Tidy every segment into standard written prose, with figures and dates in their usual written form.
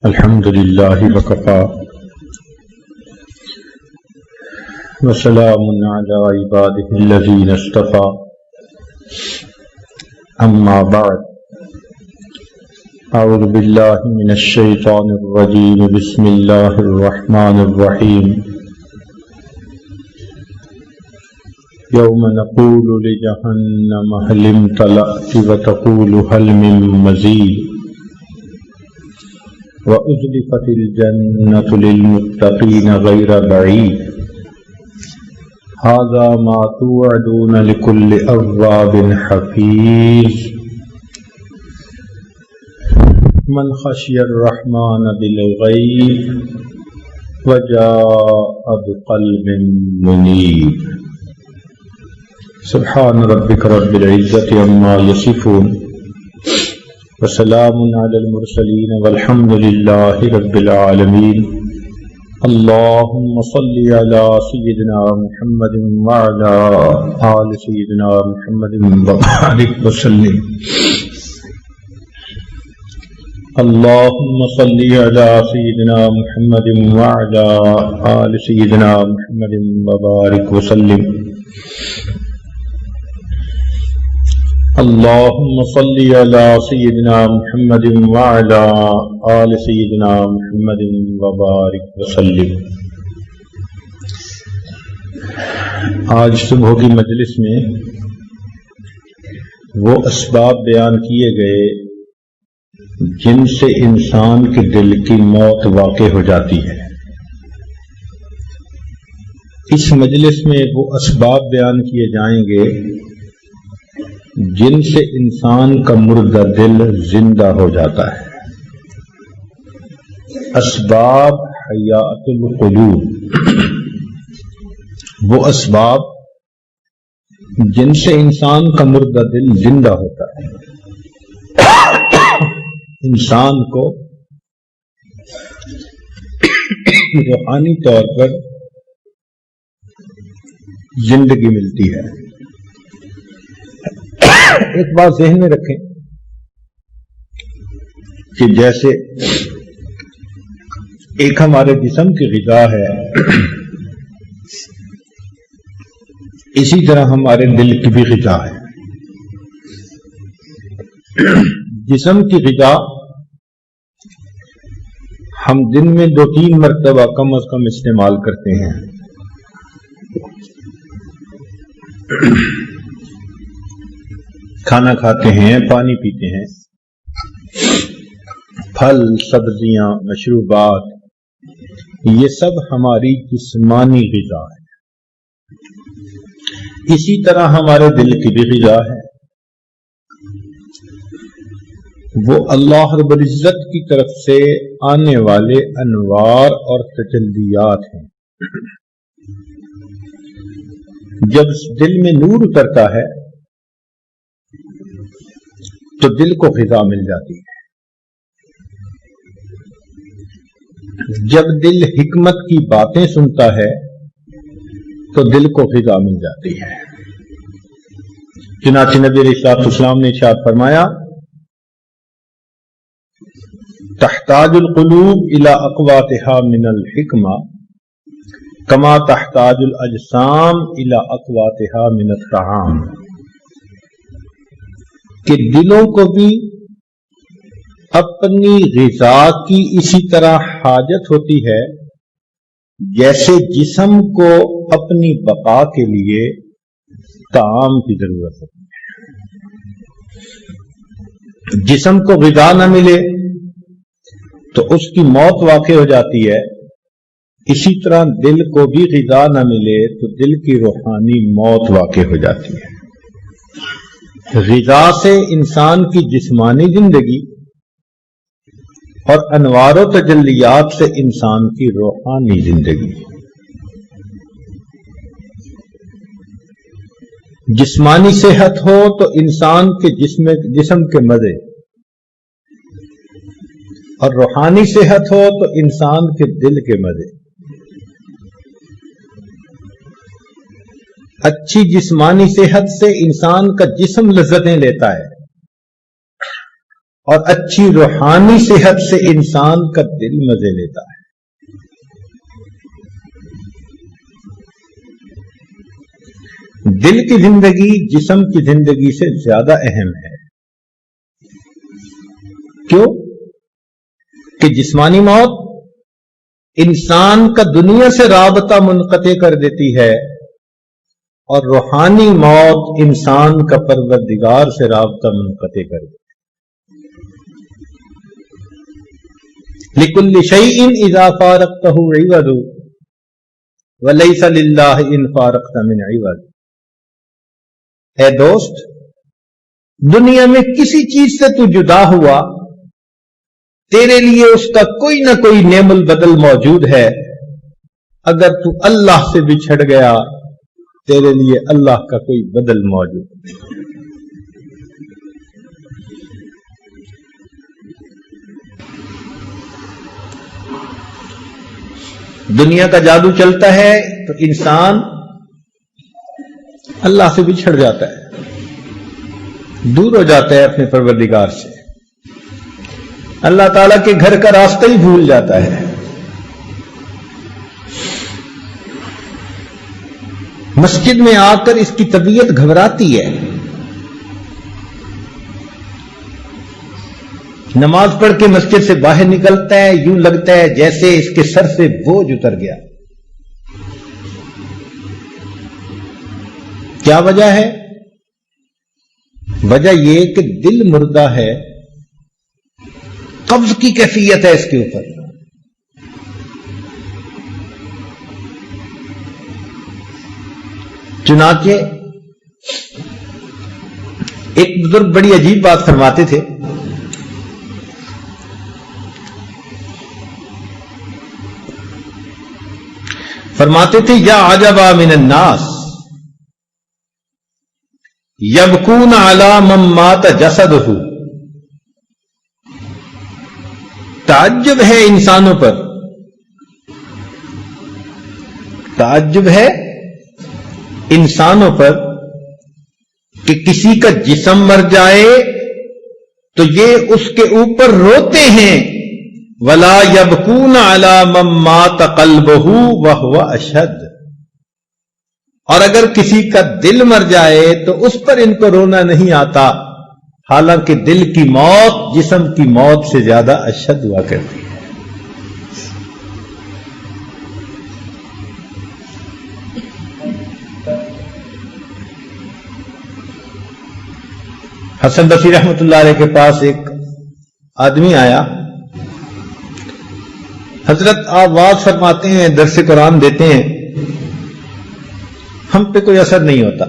الحمد لله وكفى وسلام على عباده الذين اصطفى أما بعد أعوذ بالله من الشيطان الرجيم بسم الله الرحمن الرحيم يوم نقول لجهنم هل امتلأت وتقول هل من مزيد وأزلفت الجنة للمتقين غير بعيد هذا ما توعدون لكل أواب حفيظ من خشي الرحمن بالغيب وجاء بقلب منيب سبحان ربك رب العزة عما يصفون وسلام على المرسلين والحمد لله رب العالمين اللهم صل على سيدنا محمد وعلى آل سيدنا محمد وبارك وسلم اللهم صل على سيدنا محمد وعلى آل سيدنا محمد وبارك وسلم اللهم صل على سيدنا محمد وعلى آل سيدنا محمد وبارك وسلم. آج صبح کی مجلس میں وہ اسباب بیان کیے گئے جن سے انسان کے دل کی موت واقع ہو جاتی ہے. اس مجلس میں وہ اسباب بیان کیے جائیں گے جن سے انسان کا مردہ دل زندہ ہو جاتا ہے. اسباب حیات القلوب، وہ اسباب جن سے انسان کا مردہ دل زندہ ہوتا ہے، انسان کو روحانی طور پر زندگی ملتی ہے. ایک بات ذہن میں رکھیں کہ جیسے ایک ہمارے جسم کی غذا ہے، اسی طرح ہمارے دل کی بھی غذا ہے. جسم کی غذا ہم دن میں 2-3 مرتبہ کم از کم استعمال کرتے ہیں. کھانا کھاتے ہیں، پانی پیتے ہیں، پھل، سبزیاں، مشروبات، یہ سب ہماری جسمانی غذا ہے. اسی طرح ہمارے دل کی بھی غذا ہے. وہ اللہ رب العزت کی طرف سے آنے والے انوار اور تجلیات ہیں. جب دل میں نور اترتا ہے تو دل کو غذا مل جاتی ہے. جب دل حکمت کی باتیں سنتا ہے تو دل کو غذا مل جاتی ہے. چنانچہ نبی علیہ السلام نے ارشاد فرمایا، تحتاج القلوب الى اقواتها من الحکمہ کما تحتاج الاجسام الى اقواتها من الطعام، کہ دلوں کو بھی اپنی غذا کی اسی طرح حاجت ہوتی ہے جیسے جسم کو اپنی بقا کے لیے طعام کی ضرورت ہوتی ہے. جسم کو غذا نہ ملے تو اس کی موت واقع ہو جاتی ہے. اسی طرح دل کو بھی غذا نہ ملے تو دل کی روحانی موت واقع ہو جاتی ہے. غذا سے انسان کی جسمانی زندگی اور انوار و تجلیات سے انسان کی روحانی زندگی. جسمانی صحت ہو تو انسان کے جسم کے مزے، اور روحانی صحت ہو تو انسان کے دل کے مزے. اچھی جسمانی صحت سے انسان کا جسم لذتیں لیتا ہے، اور اچھی روحانی صحت سے انسان کا دل مزے لیتا ہے. دل کی زندگی جسم کی زندگی سے زیادہ اہم ہے. کیوں؟ کہ جسمانی موت انسان کا دنیا سے رابطہ منقطع کر دیتی ہے اور روحانی موت انسان کا پروردگار سے رابطہ منقطع کر دیتی ہے. لِكُلِّ شَيْءٍ إِذَا فَارَقْتَهُ عِوَضٌ وَلَيْسَ لِلَّهِ إِنْ فَارَقْتَ مِنْ عِوَضٍ. اے دوست، دنیا میں کسی چیز سے تو جدا ہوا، تیرے لیے اس کا کوئی نہ کوئی نعم البدل موجود ہے. اگر تو اللہ سے بچھڑ گیا، تیرے لیے اللہ کا کوئی بدل موجود ہے. دنیا کا جادو چلتا ہے تو انسان اللہ سے بچھڑ جاتا ہے، دور ہو جاتا ہے اپنے پروردگار سے، اللہ تعالیٰ کے گھر کا راستہ ہی بھول جاتا ہے. مسجد میں آ کر اس کی طبیعت گھبراتی ہے. نماز پڑھ کے مسجد سے باہر نکلتا ہے، یوں لگتا ہے جیسے اس کے سر سے بوجھ اتر گیا. کیا وجہ ہے؟ وجہ یہ کہ دل مردہ ہے، قبض کی کیفیت ہے اس کے اوپر. چنانچہ ایک بزرگ بڑی عجیب بات فرماتے تھے. فرماتے تھے یا عجبا من الناس یبکون علی من مات جسدہ. تعجب ہے انسانوں پر، تعجب ہے انسانوں پر کہ کسی کا جسم مر جائے تو یہ اس کے اوپر روتے ہیں. ولا یبکون علی من مات قلبہ وہو اشد. اور اگر کسی کا دل مر جائے تو اس پر ان کو رونا نہیں آتا، حالانکہ دل کی موت جسم کی موت سے زیادہ اشد ہوا کرتی ہے. حسن بصری رحمۃ اللہ علیہ کے پاس ایک آدمی آیا. حضرت آپ واعظ فرماتے ہیں، درس قرآن دیتے ہیں، ہم پہ کوئی اثر نہیں ہوتا،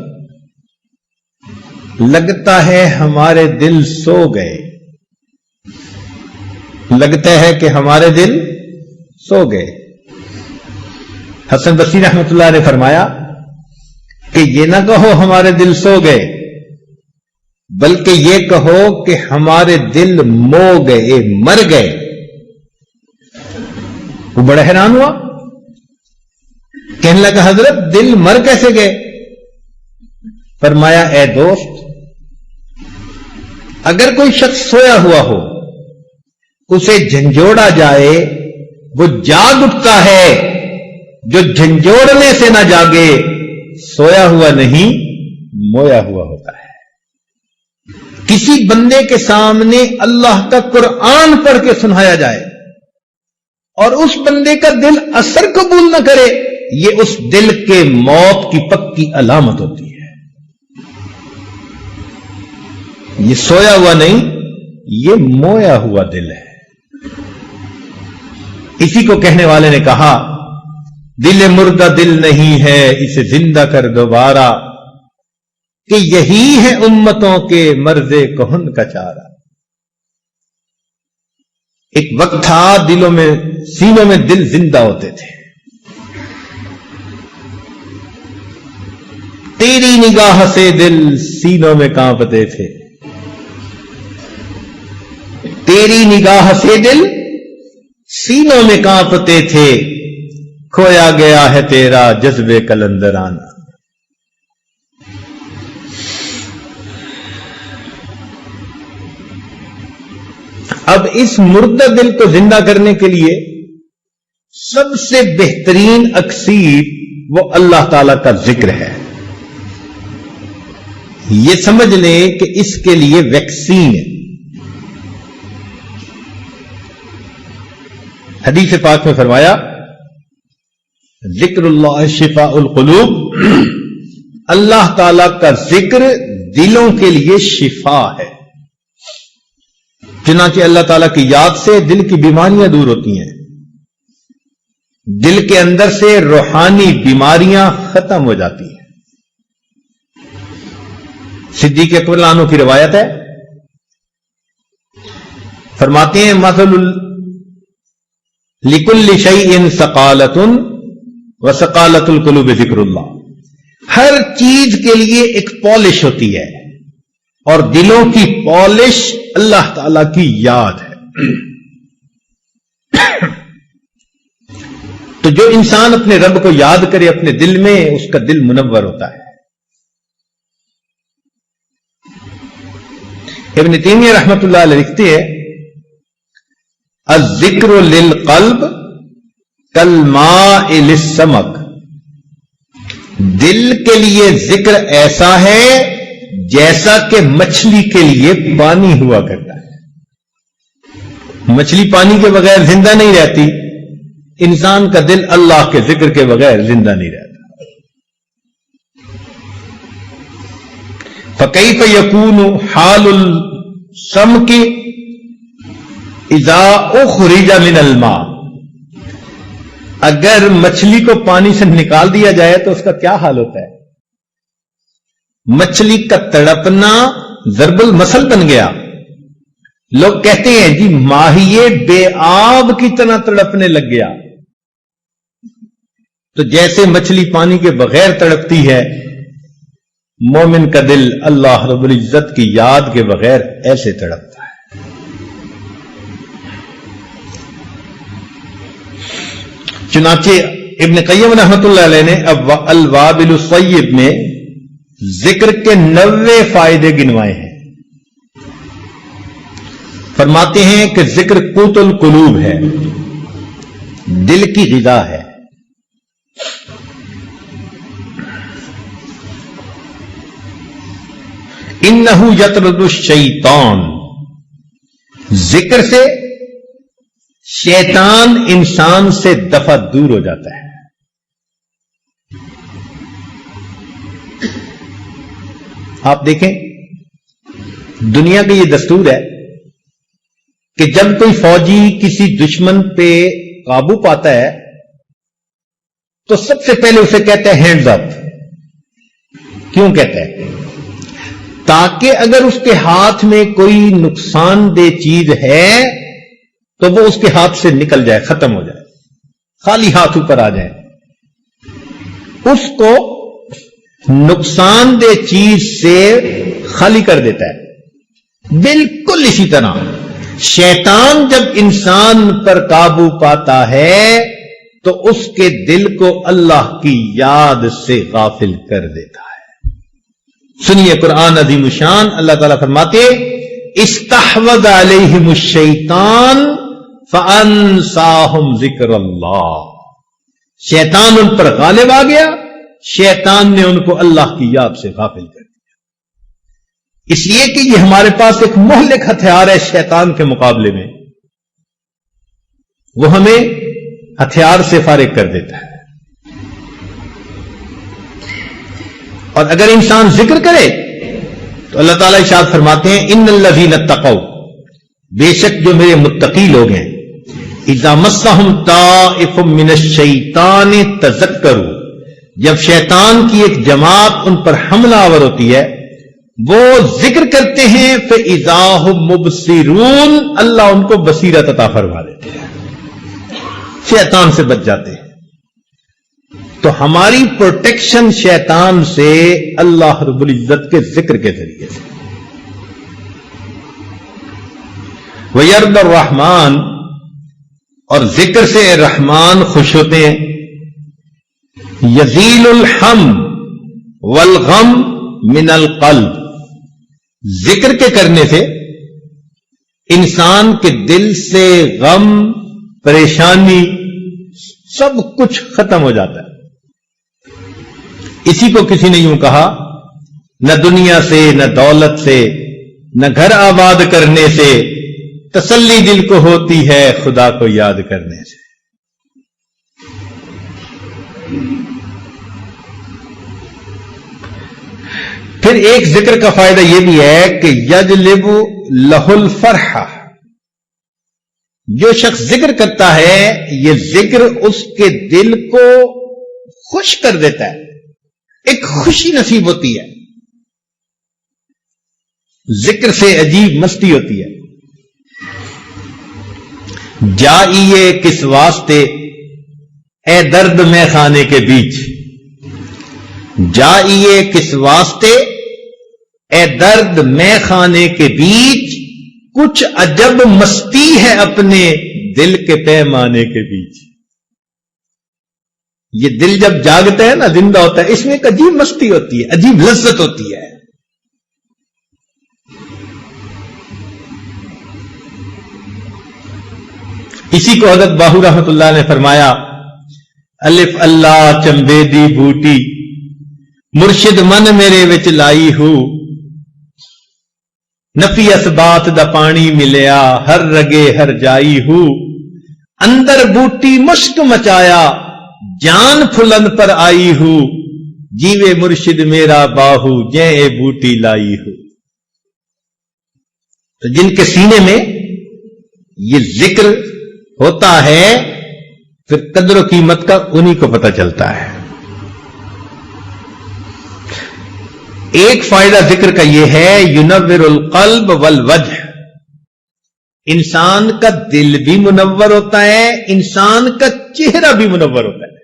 لگتا ہے ہمارے دل سو گئے، لگتا ہے کہ ہمارے دل سو گئے. حسن بصری رحمۃ اللہ نے فرمایا کہ یہ نہ کہو ہمارے دل سو گئے، بلکہ یہ کہو کہ ہمارے دل مو گئے، مر گئے. وہ بڑا حیران ہوا، کہنے لگا حضرت دل مر کیسے گئے؟ فرمایا اے دوست، اگر کوئی شخص سویا ہوا ہو، اسے جھنجھوڑا جائے، وہ جاگ اٹھتا ہے. جو جھنجھوڑنے سے نہ جاگے سویا ہوا نہیں، مویا ہوا ہوتا ہے. کسی بندے کے سامنے اللہ کا قرآن پڑھ کے سنایا جائے اور اس بندے کا دل اثر قبول نہ کرے، یہ اس دل کے موت کی پکی علامت ہوتی ہے. یہ سویا ہوا نہیں، یہ مویا ہوا دل ہے. اسی کو کہنے والے نے کہا دل مردہ دل نہیں ہے، اسے زندہ کر دوبارہ، کہ یہی ہے امتوں کے مرض کہن کا چارہ. ایک وقت تھا دلوں میں، سینوں میں دل زندہ ہوتے تھے. تیری نگاہ سے دل سینوں میں کانپتے تھے، تیری نگاہ سے دل سینوں میں کانپتے تھے. کھویا گیا ہے تیرا جذبے کلندرانہ. اب اس مردہ دل کو زندہ کرنے کے لیے سب سے بہترین اکسیر وہ اللہ تعالی کا ذکر ہے. یہ سمجھ لیں کہ اس کے لیے ویکسین ہے. حدیث پاک میں فرمایا ذکر اللہ شفاء القلوب، اللہ تعالی کا ذکر دلوں کے لیے شفا ہے. چنانچہ اللہ تعالیٰ کی یاد سے دل کی بیماریاں دور ہوتی ہیں، دل کے اندر سے روحانی بیماریاں ختم ہو جاتی ہیں. صدیق اکبر عنہ کی روایت ہے، فرماتے ہیں مثل لکل شیء ثقالۃ وثقالۃ القلوب ذکر اللہ. ہر چیز کے لیے ایک پالش ہوتی ہے اور دلوں کی پالش اللہ تعالی کی یاد ہے. تو جو انسان اپنے رب کو یاد کرے اپنے دل میں، اس کا دل منور ہوتا ہے. ابن تیمیہ رحمۃ اللہ علیہ لکھتے ہیں الذکر للقلب کالماء للسمک. دل کے لیے ذکر ایسا ہے جیسا کہ مچھلی کے لیے پانی ہوا کرتا ہے. مچھلی پانی کے بغیر زندہ نہیں رہتی، انسان کا دل اللہ کے ذکر کے بغیر زندہ نہیں رہتا. فکیف یکون حال السمک اذا اخرج من الماء. اگر مچھلی کو پانی سے نکال دیا جائے تو اس کا کیا حال ہوتا ہے؟ مچھلی کا تڑپنا ضرب المثل بن گیا. لوگ کہتے ہیں جی ماہیے بے آب کی طرح تڑپنے لگ گیا. تو جیسے مچھلی پانی کے بغیر تڑپتی ہے، مومن کا دل اللہ رب العزت کی یاد کے بغیر ایسے تڑپتا ہے. چنانچہ ابن قیم رحمۃ اللہ علیہ نے اب الوابل الصیب میں ذکر کے 90 فائدے گنوائے ہیں. فرماتے ہیں کہ ذکر قوت القلوب ہے، دل کی غذا ہے. انہ یطرد الشیطان، ذکر سے شیطان انسان سے دفع دور ہو جاتا ہے. آپ دیکھیں دنیا کا یہ دستور ہے کہ جب کوئی فوجی کسی دشمن پہ قابو پاتا ہے تو سب سے پہلے اسے کہتا ہے ہینڈز اپ. کیوں کہتا ہے؟ تاکہ اگر اس کے ہاتھ میں کوئی نقصان دہ چیز ہے تو وہ اس کے ہاتھ سے نکل جائے، ختم ہو جائے، خالی ہاتھ اوپر آ جائے. اس کو نقصان دہ چیز سے خالی کر دیتا ہے. بالکل اسی طرح شیطان جب انسان پر قابو پاتا ہے تو اس کے دل کو اللہ کی یاد سے غافل کر دیتا ہے. سنیے قرآن عظیم الشان، اللہ تعالیٰ فرماتے استحوذ علیہم الشیطان فانساہم ذکر اللہ. شیطان ان پر غالب آ گیا، شیطان نے ان کو اللہ کی یاد سے غافل کر دیا. اس لیے کہ یہ ہمارے پاس ایک مہلک ہتھیار ہے شیطان کے مقابلے میں، وہ ہمیں ہتھیار سے فارغ کر دیتا ہے. اور اگر انسان ذکر کرے تو اللہ تعالیٰ ارشاد فرماتے ہیں ان الذین اتقوا، بے شک جو میرے متقی لوگ ہیں، اذا مسہم طائف من الشیطان تذکروا، جب شیطان کی ایک جماعت ان پر حملہ آور ہوتی ہے وہ ذکر کرتے ہیں فاذا ھم مبصرون، اللہ ان کو بصیرت عطا فرما دیتے ہیں، شیطان سے بچ جاتے ہیں. تو ہماری پروٹیکشن شیطان سے اللہ رب العزت کے ذکر کے ذریعے سے. وَيَرْضَ الرَّحْمَٰنُ، اور ذکر سے رحمان خوش ہوتے ہیں. یزیل الحم والغم من القلب، ذکر کے کرنے سے انسان کے دل سے غم، پریشانی سب کچھ ختم ہو جاتا ہے۔ اسی کو کسی نے یوں کہا، نہ دنیا سے، نہ دولت سے، نہ گھر آباد کرنے سے تسلی دل کو ہوتی ہے خدا کو یاد کرنے سے۔ پھر ایک ذکر کا فائدہ یہ بھی ہے کہ یجلب لہ الفرح، جو شخص ذکر کرتا ہے یہ ذکر اس کے دل کو خوش کر دیتا ہے، ایک خوشی نصیب ہوتی ہے، ذکر سے عجیب مستی ہوتی ہے۔ جائیے کس واسطے اے درد میں خانے کے بیچ، جائیے کس واسطے اے درد میں خانے کے بیچ، کچھ عجب مستی ہے اپنے دل کے پیمانے کے بیچ۔ یہ دل جب جاگتا ہے نا، زندہ ہوتا ہے، اس میں ایک عجیب مستی ہوتی ہے، عجیب لذت ہوتی ہے۔ اسی کو حضرت باہو رحمت اللہ نے فرمایا، الف اللہ چمبے دی بوٹی، مرشد من میرے وچ لائی ہو، نفی اسبات دا پانی ملیا، ہر رگے ہر جائی ہو، اندر بوٹی مشک مچایا، جان پھلن پر آئی ہو، جیوے مرشد میرا باہو جے اے بوٹی لائی ہو۔ تو جن کے سینے میں یہ ذکر ہوتا ہے پھر قدر و قیمت کا انہی کو پتہ چلتا ہے۔ ایک فائدہ ذکر کا یہ ہے، ینور القلب والوجہ، انسان کا دل بھی منور ہوتا ہے، انسان کا چہرہ بھی منور ہوتا ہے۔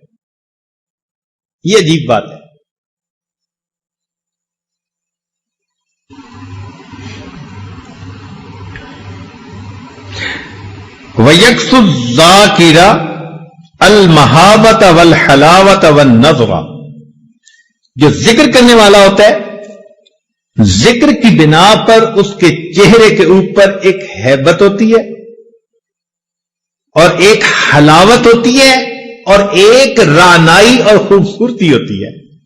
یہ عجیب بات ہے۔ وَيَكْسُ الذَّاكِرَ الْمَحَابَةَ وَالْحَلَاوَةَ وَالنَّظْرَ، جو ذکر کرنے والا ہوتا ہے، ذکر کی بنا پر اس کے چہرے کے اوپر ایک ہیبت ہوتی ہے اور ایک حلاوت ہوتی ہے اور ایک رعنائی اور خوبصورتی ہوتی ہے۔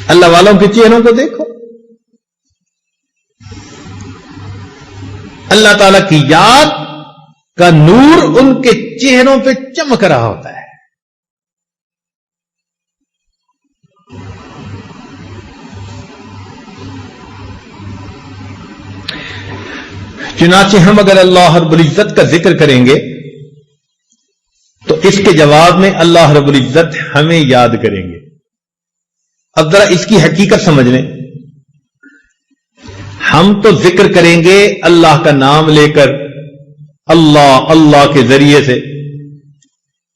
اللہ والوں کے چہروں کو دیکھو، اللہ تعالی کی یاد کا نور ان کے چہروں پہ چمک رہا ہوتا ہے۔ چنانچہ ہم اگر اللہ رب العزت کا ذکر کریں گے تو اس کے جواب میں اللہ رب العزت ہمیں یاد کریں گے۔ اب ذرا اس کی حقیقت سمجھ لیں، ہم تو ذکر کریں گے اللہ کا نام لے کر، اللہ اللہ کے ذریعے سے،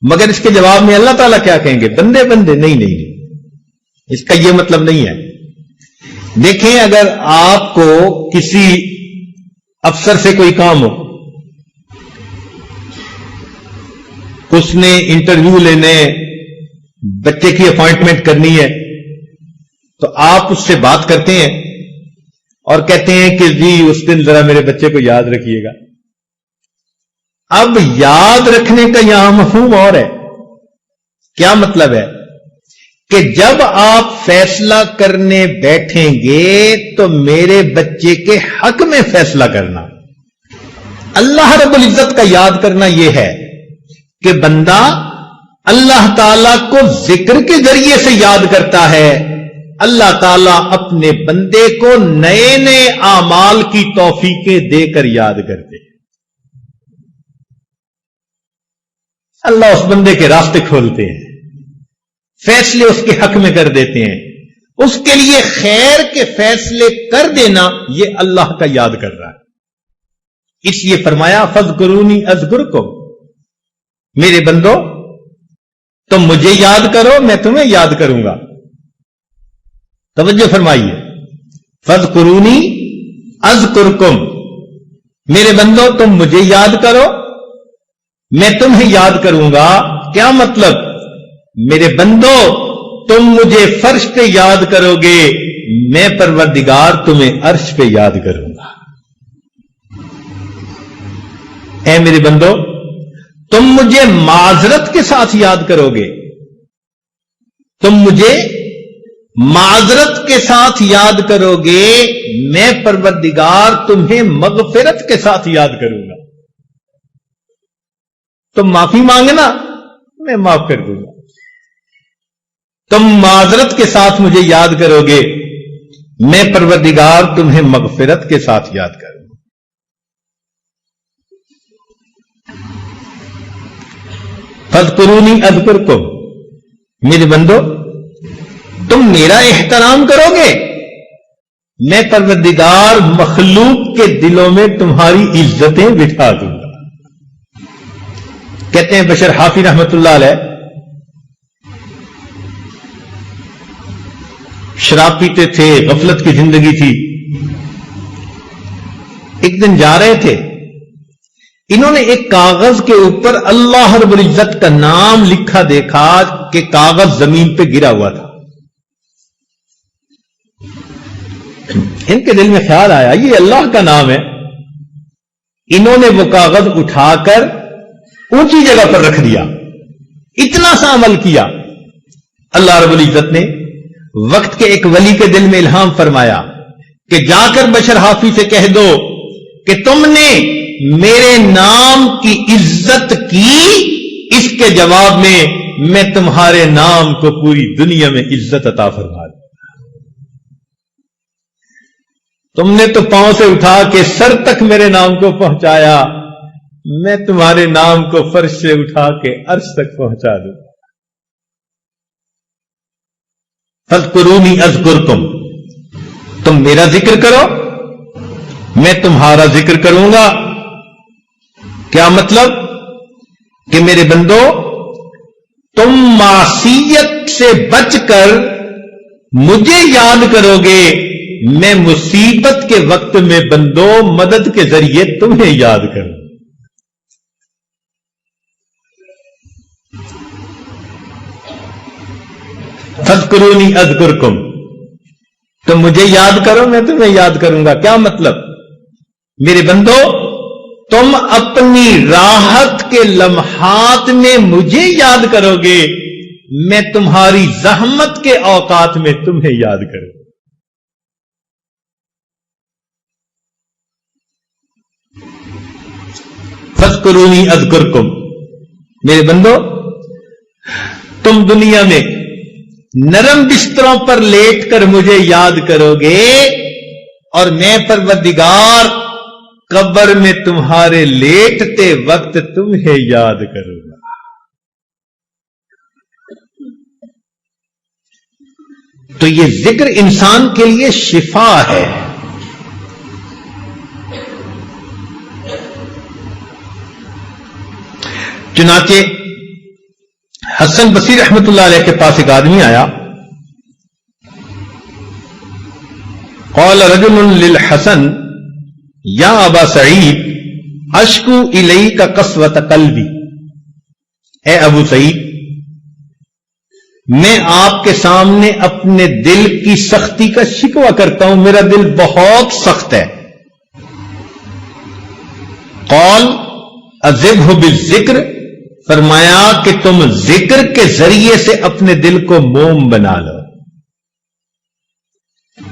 مگر اس کے جواب میں اللہ تعالیٰ کیا کہیں گے؟ بندے بندے، نہیں، اس کا یہ مطلب نہیں ہے۔ دیکھیں، اگر آپ کو کسی افسر سے کوئی کام ہو، اس نے انٹرویو لینے، بچے کی اپوائنٹمنٹ کرنی ہے، تو آپ اس سے بات کرتے ہیں اور کہتے ہیں کہ جی اس دن ذرا میرے بچے کو یاد رکھیے گا۔ اب یاد رکھنے کا یہاں مفہوم اور ہے۔ کیا مطلب ہے؟ کہ جب آپ فیصلہ کرنے بیٹھیں گے تو میرے بچے کے حق میں فیصلہ کرنا۔ اللہ رب العزت کا یاد کرنا یہ ہے کہ بندہ اللہ تعالی کو ذکر کے ذریعے سے یاد کرتا ہے، اللہ تعالیٰ اپنے بندے کو نئے نئے اعمال کی توفیقیں دے کر یاد کرتے ہیں۔ اللہ اس بندے کے راستے کھولتے ہیں، فیصلے اس کے حق میں کر دیتے ہیں، اس کے لیے خیر کے فیصلے کر دینا، یہ اللہ کا یاد کر رہا ہے۔ اس لیے فرمایا فاذکرونی اذکرکم، میرے بندو تم مجھے یاد کرو میں تمہیں یاد کروں گا۔ توجہ فرمائیے، فاذکرونی اذکرکم، میرے بندو تم مجھے یاد کرو میں تمہیں یاد کروں گا۔ کیا مطلب؟ میرے بندو تم مجھے فرش پہ یاد کرو گے، میں پروردگار تمہیں عرش پہ یاد کروں گا۔ اے میرے بندو تم مجھے معذرت کے ساتھ یاد کرو گے، تم مجھے معذرت کے ساتھ یاد کرو گے، میں پروردگار تمہیں مغفرت کے ساتھ یاد کروں گا۔ تم معافی مانگنا میں معاف کر دوں گا، تم معذرت کے ساتھ مجھے یاد کرو گے، میں پروردگار تمہیں مغفرت کے ساتھ یاد کروں گا۔ فاذکرونی اذکرکم، میرے بندو تم میرا احترام کرو گے، میں پروردگار مخلوق کے دلوں میں تمہاری عزتیں بٹھا دوں گا۔ کہتے ہیں بشر حافظ رحمت اللہ علیہ شراب پیتے تھے، غفلت کی زندگی تھی۔ ایک دن جا رہے تھے، انہوں نے ایک کاغذ کے اوپر اللہ رب العزت کا نام لکھا دیکھا کہ کاغذ زمین پہ گرا ہوا تھا۔ ان کے دل میں خیال آیا یہ اللہ کا نام ہے۔ انہوں نے وہ کاغذ اٹھا کر اونچی جگہ پر رکھ دیا، اتنا سا عمل کیا۔ اللہ رب العزت نے وقت کے ایک ولی کے دل میں الہام فرمایا کہ جا کر بشر حافظ سے کہہ دو کہ تم نے میرے نام کی عزت کی، اس کے جواب میں تمہارے نام کو پوری دنیا میں عزت عطا فرما دوں۔ تم نے تو پاؤں سے اٹھا کے سر تک میرے نام کو پہنچایا، میں تمہارے نام کو فرش سے اٹھا کے عرش تک پہنچا دوں۔ فاذکرونی اذکرکم، تم میرا ذکر کرو میں تمہارا ذکر کروں گا۔ کیا مطلب؟ کہ میرے بندو تم معصیت سے بچ کر مجھے یاد کرو گے، میں مصیبت کے وقت میں بندو مدد کے ذریعے تمہیں یاد کروں۔ فاذکرونی اذکرکم، تم مجھے یاد کرو میں تمہیں یاد کروں گا۔ کیا مطلب؟ میرے بندو تم اپنی راحت کے لمحات میں مجھے یاد کرو گے، میں تمہاری زحمت کے اوقات میں تمہیں یاد کروں۔ فاذکرونی اذکرکم، میرے بندو تم دنیا میں نرم بستروں پر لیٹ کر مجھے یاد کرو گے اور میں پروردگار قبر میں تمہارے لیٹتے وقت تمہیں یاد کروں گا۔ تو یہ ذکر انسان کے لیے شفا ہے۔ چنانچہ حسن بصری رحمت اللہ علیہ کے پاس ایک آدمی آیا، قال رجل للحسن یا ابا سعید اشکو الیک قسوۃ قلبی، اے ابو سعید میں آپ کے سامنے اپنے دل کی سختی کا شکوہ کرتا ہوں، میرا دل بہت سخت ہے۔ قال اذبہ بالذکر، فرمایا کہ تم ذکر کے ذریعے سے اپنے دل کو موم بنا لو۔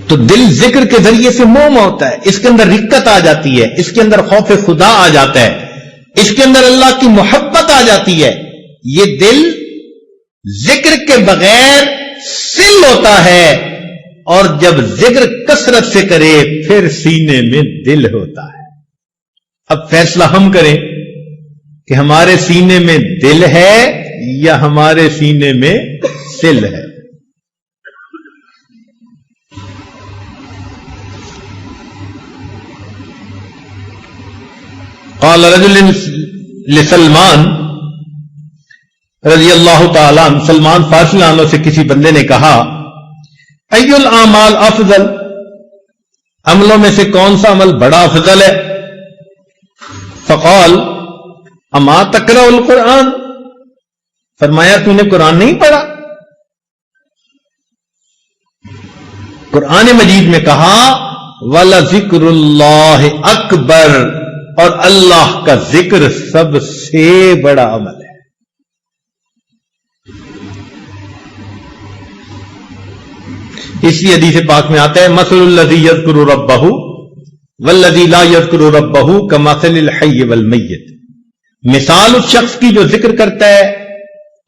تو دل ذکر کے ذریعے سے موم ہوتا ہے، اس کے اندر رقت آ جاتی ہے، اس کے اندر خوف خدا آ جاتا ہے، اس کے اندر اللہ کی محبت آ جاتی ہے۔ یہ دل ذکر کے بغیر سل ہوتا ہے، اور جب ذکر کثرت سے کرے پھر سینے میں دل ہوتا ہے۔ اب فیصلہ ہم کریں کہ ہمارے سینے میں دل ہے یا ہمارے سینے میں سل ہے۔ قال رجل لسلمان رضی اللہ تعالی عنہ، سلمان فارسی عنہ سے کسی بندے نے کہا ای الاعمال افضل، عملوں میں سے کون سا عمل بڑا افضل ہے؟ فقال اما تقرأ القرآن، فرمایا تو نے قرآن نہیں پڑھا؟ قرآن مجید میں کہا وَلَذِكْرُ اللَّهِ أَكْبَرُ، اور اللہ کا ذکر سب سے بڑا عمل ہے. اسی حدیث پاک میں آتا ہے مثل الذی یذکر ربہ والذی لا یذکر ربہ کمثل الحی والمیت. مثال اس شخص کی جو ذکر کرتا ہے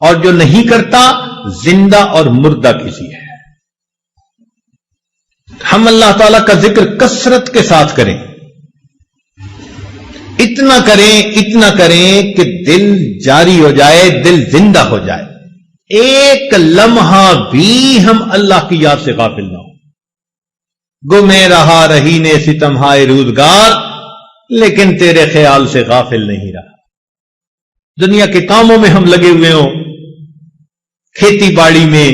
اور جو نہیں کرتا زندہ اور مردہ کسی ہے. ہم اللہ تعالی کا ذکر کثرت کے ساتھ کریں, اتنا کریں کہ دل جاری ہو جائے, دل زندہ ہو جائے. ایک لمحہ بھی ہم اللہ کی یاد سے غافل نہ ہو. گمے رہا رہی نے ستم ہائے روزگار, لیکن تیرے خیال سے غافل نہیں رہا. دنیا کے کاموں میں ہم لگے ہوئے ہوں, کھیتی باڑی میں,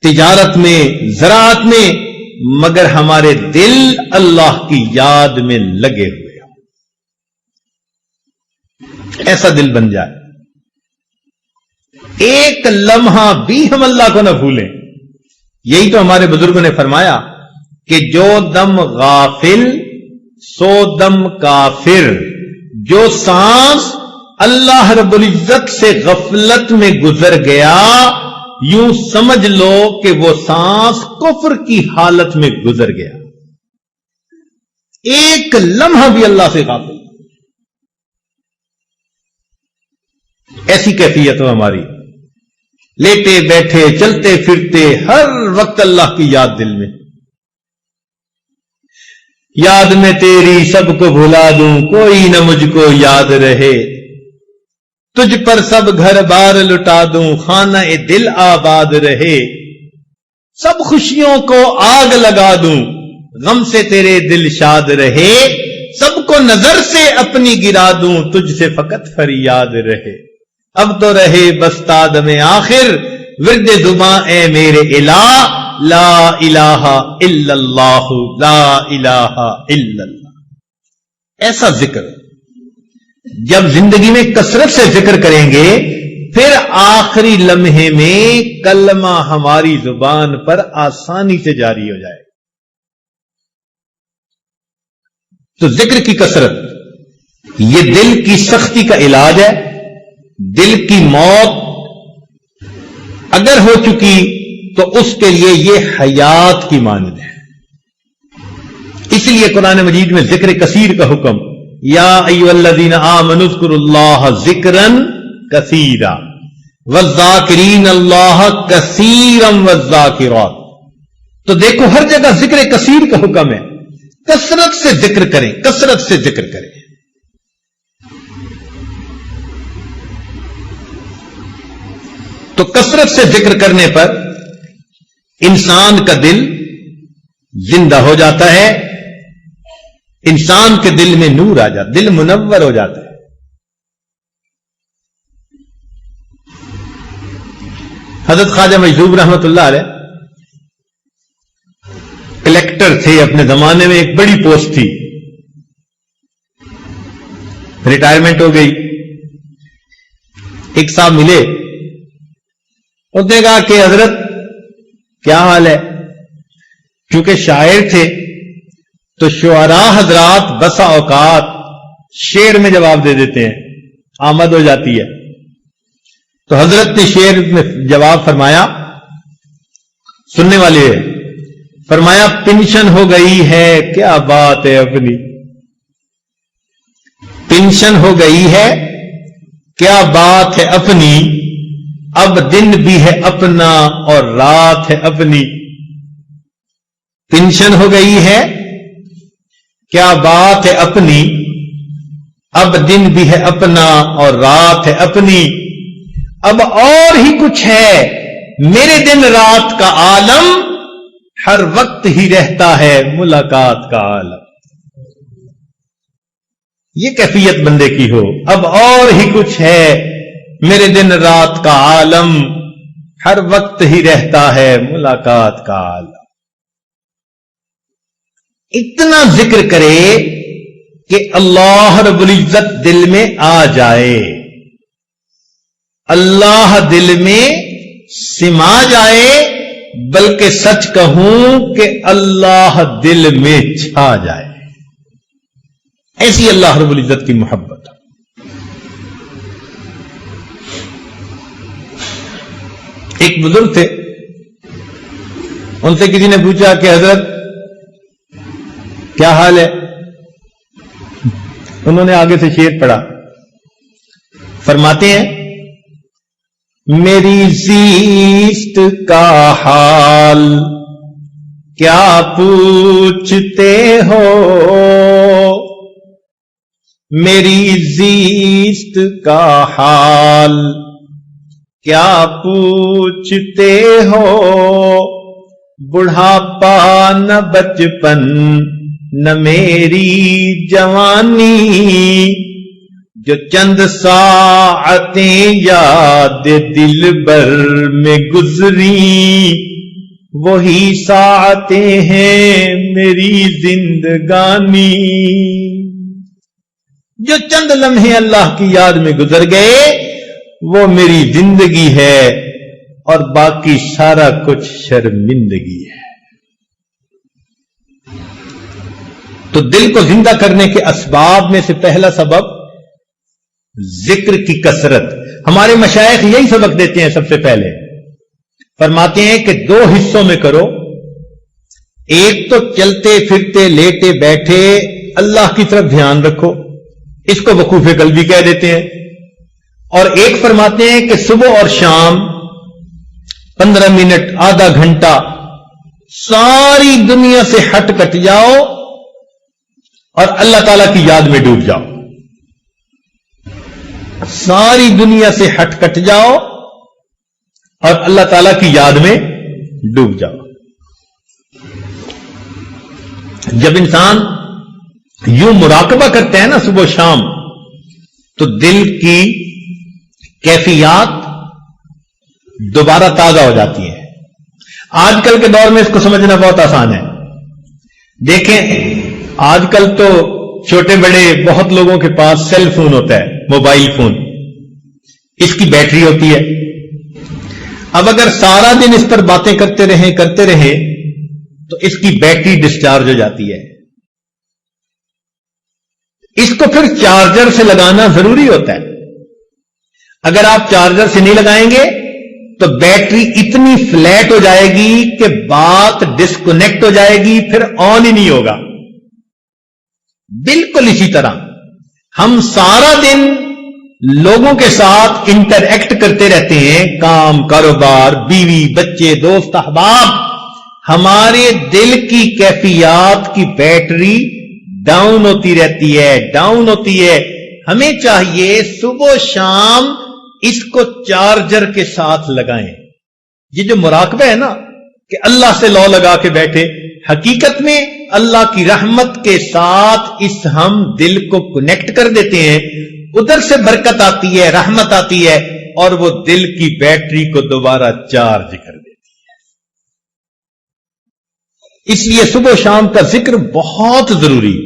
تجارت میں, زراعت میں, مگر ہمارے دل اللہ کی یاد میں لگے ہوئے ہوں. ایسا دل بن جائے, ایک لمحہ بھی ہم اللہ کو نہ بھولیں. یہی تو ہمارے بزرگوں نے فرمایا کہ جو دم غافل سو دم کافر. جو سانس اللہ رب العزت سے غفلت میں گزر گیا, یوں سمجھ لو کہ وہ سانس کفر کی حالت میں گزر گیا. ایک لمحہ بھی اللہ سے غافل. ایسی کیفیت ہو ہماری, لیٹے بیٹھے چلتے پھرتے ہر وقت اللہ کی یاد دل میں. یاد میں تیری سب کو بھلا دوں, کوئی نہ مجھ کو یاد رہے. تجھ پر سب گھر بار لٹا دوں, خانہ دل آباد رہے. سب خوشیوں کو آگ لگا دوں, غم سے تیرے دل شاد رہے. سب کو نظر سے اپنی گرا دوں, تجھ سے فقط فریاد رہے. اب تو رہے بستاد میں آخر, ورد زباں اے میرے الہ, لا الہ الا اللہ, لا الہ الا اللہ. ایسا ذکر جب زندگی میں کثرت سے ذکر کریں گے, پھر آخری لمحے میں کلمہ ہماری زبان پر آسانی سے جاری ہو جائے. تو ذکر کی کثرت یہ دل کی سختی کا علاج ہے. دل کی موت اگر ہو چکی تو اس کے لیے یہ حیات کی مانند ہے. اس لیے قرآن مجید میں ذکر کثیر کا حکم, یا ایھا الذین آمنوا اذکروا اللہ ذکرا کثیرا والذاکرین اللہ کثیرا والذاکرات. تو دیکھو ہر جگہ ذکر کثیر کا حکم ہے. کثرت سے ذکر کریں, کثرت سے ذکر کریں. تو کثرت سے ذکر کرنے پر انسان کا دل زندہ ہو جاتا ہے, انسان کے دل میں نور آ جاتا, دل منور ہو جاتا ہے. حضرت خواجہ مجذوب رحمت اللہ علیہ کلیکٹر تھے اپنے زمانے میں, ایک بڑی پوسٹ تھی, ریٹائرمنٹ ہو گئی. ایک صاحب ملے, اس نے کہا کہ حضرت کیا حال ہے. کیونکہ شاعر تھے تو شعراء حضرات بسا اوقات شعر میں جواب دے دیتے ہیں, آمد ہو جاتی ہے. تو حضرت نے شعر میں جواب فرمایا, سننے والے فرمایا, پنشن ہو گئی ہے کیا بات ہے اپنی, پنشن ہو گئی ہے کیا بات ہے اپنی, اب دن بھی ہے اپنا اور رات ہے اپنی. پنشن ہو گئی ہے کیا بات ہے اپنی, اب دن بھی ہے اپنا اور رات ہے اپنی. اب اور ہی کچھ ہے میرے دن رات کا عالم, ہر وقت ہی رہتا ہے ملاقات کا عالم. یہ کیفیت بندے کی ہو, اب اور ہی کچھ ہے میرے دن رات کا عالم, ہر وقت ہی رہتا ہے ملاقات کا عالم. اتنا ذکر کرے کہ اللہ رب العزت دل میں آ جائے, اللہ دل میں سما جائے, بلکہ سچ کہوں کہ اللہ دل میں چھا جائے. ایسی اللہ رب العزت کی محبت. ایک بزرگ تھے, ان سے کسی نے پوچھا کہ حضرت کیا حال ہے؟ انہوں نے آگے سے شعر پڑھا. فرماتے ہیں میری زیست کا حال کیا پوچھتے ہو, میری زیست کا حال کیا پوچھتے ہو, بڑھاپا نہ بچپن نہ میری جوانی, جو چند ساعتیں یاد دل بر میں گزری, وہی ساعتیں ہیں میری زندگانی. جو چند لمحے اللہ کی یاد میں گزر گئے وہ میری زندگی ہے, اور باقی سارا کچھ شرمندگی ہے. تو دل کو زندہ کرنے کے اسباب میں سے پہلا سبب ذکر کی کثرت. ہمارے مشائخ یہی سبق دیتے ہیں. سب سے پہلے فرماتے ہیں کہ 2 حصوں میں کرو. ایک تو چلتے پھرتے لیٹے بیٹھے اللہ کی طرف دھیان رکھو, اس کو وقوف قلبی کہہ دیتے ہیں. اور ایک فرماتے ہیں کہ صبح اور شام 15 منٹ آدھا گھنٹہ ساری دنیا سے ہٹ کٹ جاؤ اور اللہ تعالی کی یاد میں ڈوب جاؤ. ساری دنیا سے ہٹ کٹ جاؤ اور اللہ تعالی کی یاد میں ڈوب جاؤ. جب انسان یوں مراقبہ کرتا ہے نا صبح شام, تو دل کی کیفیات دوبارہ تازہ ہو جاتی ہیں. آج کل کے دور میں اس کو سمجھنا بہت آسان ہے. دیکھیں آج کل تو چھوٹے بڑے بہت لوگوں کے پاس سیل فون ہوتا ہے, موبائل فون. اس کی بیٹری ہوتی ہے. اب اگر سارا دن اس پر باتیں کرتے رہیں تو اس کی بیٹری ڈسچارج ہو جاتی ہے. اس کو پھر چارجر سے لگانا ضروری ہوتا ہے. اگر آپ چارجر سے نہیں لگائیں گے تو بیٹری اتنی فلیٹ ہو جائے گی کہ بات ڈسکنیکٹ ہو جائے گی, پھر آن ہی نہیں ہوگا. بالکل اسی طرح ہم سارا دن لوگوں کے ساتھ انٹریکٹ کرتے رہتے ہیں, کام کاروبار بیوی بچے دوست احباب. ہمارے دل کی کیفیات کی بیٹری ڈاؤن ہوتی رہتی ہے. ہمیں چاہیے صبح شام اس کو چارجر کے ساتھ لگائیں. یہ جو مراقبہ ہے نا کہ اللہ سے لو لگا کے بیٹھے, حقیقت میں اللہ کی رحمت کے ساتھ اس ہم دل کو کنیکٹ کر دیتے ہیں. ادھر سے برکت آتی ہے, رحمت آتی ہے, اور وہ دل کی بیٹری کو دوبارہ چارج کر دیتی ہے. اس لیے صبح و شام کا ذکر بہت ضروری.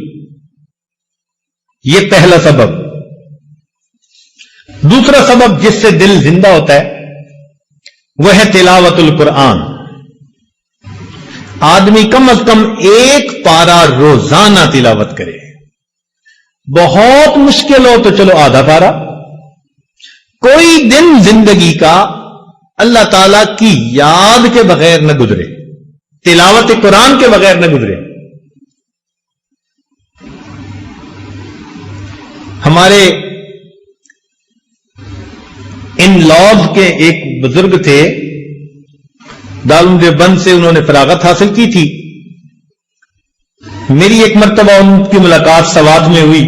یہ پہلا سبب. دوسرا سبب جس سے دل زندہ ہوتا ہے وہ ہے تلاوت القرآن. آدمی کم از کم 1 پارہ روزانہ تلاوت کرے. بہت مشکل ہو تو چلو آدھا پارہ. کوئی دن زندگی کا اللہ تعالی کی یاد کے بغیر نہ گزرے, تلاوت قرآن کے بغیر نہ گزرے. ہمارے ان لاز کے ایک بزرگ تھے, دارالعلوم دیوبند سے انہوں نے فراغت حاصل کی تھی. میری ایک مرتبہ ان کی ملاقات سوات میں ہوئی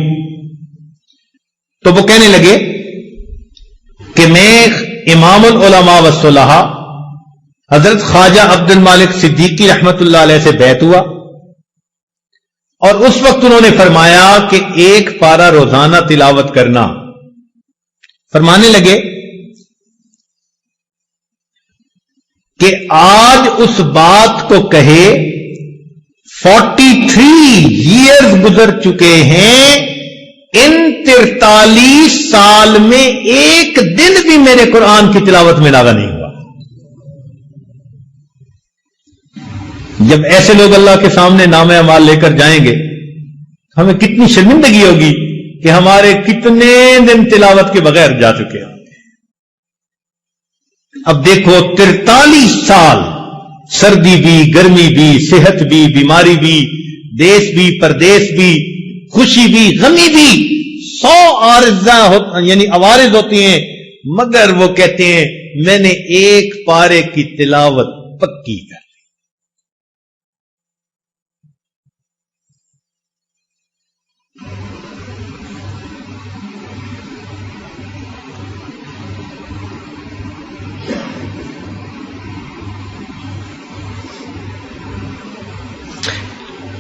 تو وہ کہنے لگے کہ میں امام العلماء والصلحاء حضرت خواجہ عبد المالک صدیقی رحمت اللہ علیہ سے بیعت ہوا, اور اس وقت انہوں نے فرمایا کہ 1 پارہ روزانہ تلاوت کرنا. فرمانے لگے کہ آج اس بات کو کہے 43 ایئرز گزر چکے ہیں, ان 43 سال میں ایک دن بھی میرے قرآن کی تلاوت میں ناغہ نہیں ہوا. جب ایسے لوگ اللہ کے سامنے نام اعمال لے کر جائیں گے ہمیں کتنی شرمندگی ہوگی کہ ہمارے کتنے دن تلاوت کے بغیر جا چکے ہوں گے. اب دیکھو 43 سال سردی بھی، گرمی بھی، صحت بھی، بیماری بھی، دیش بھی، پردیش بھی، خوشی بھی، غمی بھی، 100 عارضہ یعنی عوارض ہوتی ہیں، مگر وہ کہتے ہیں میں نے ایک پارے کی تلاوت پکی کر.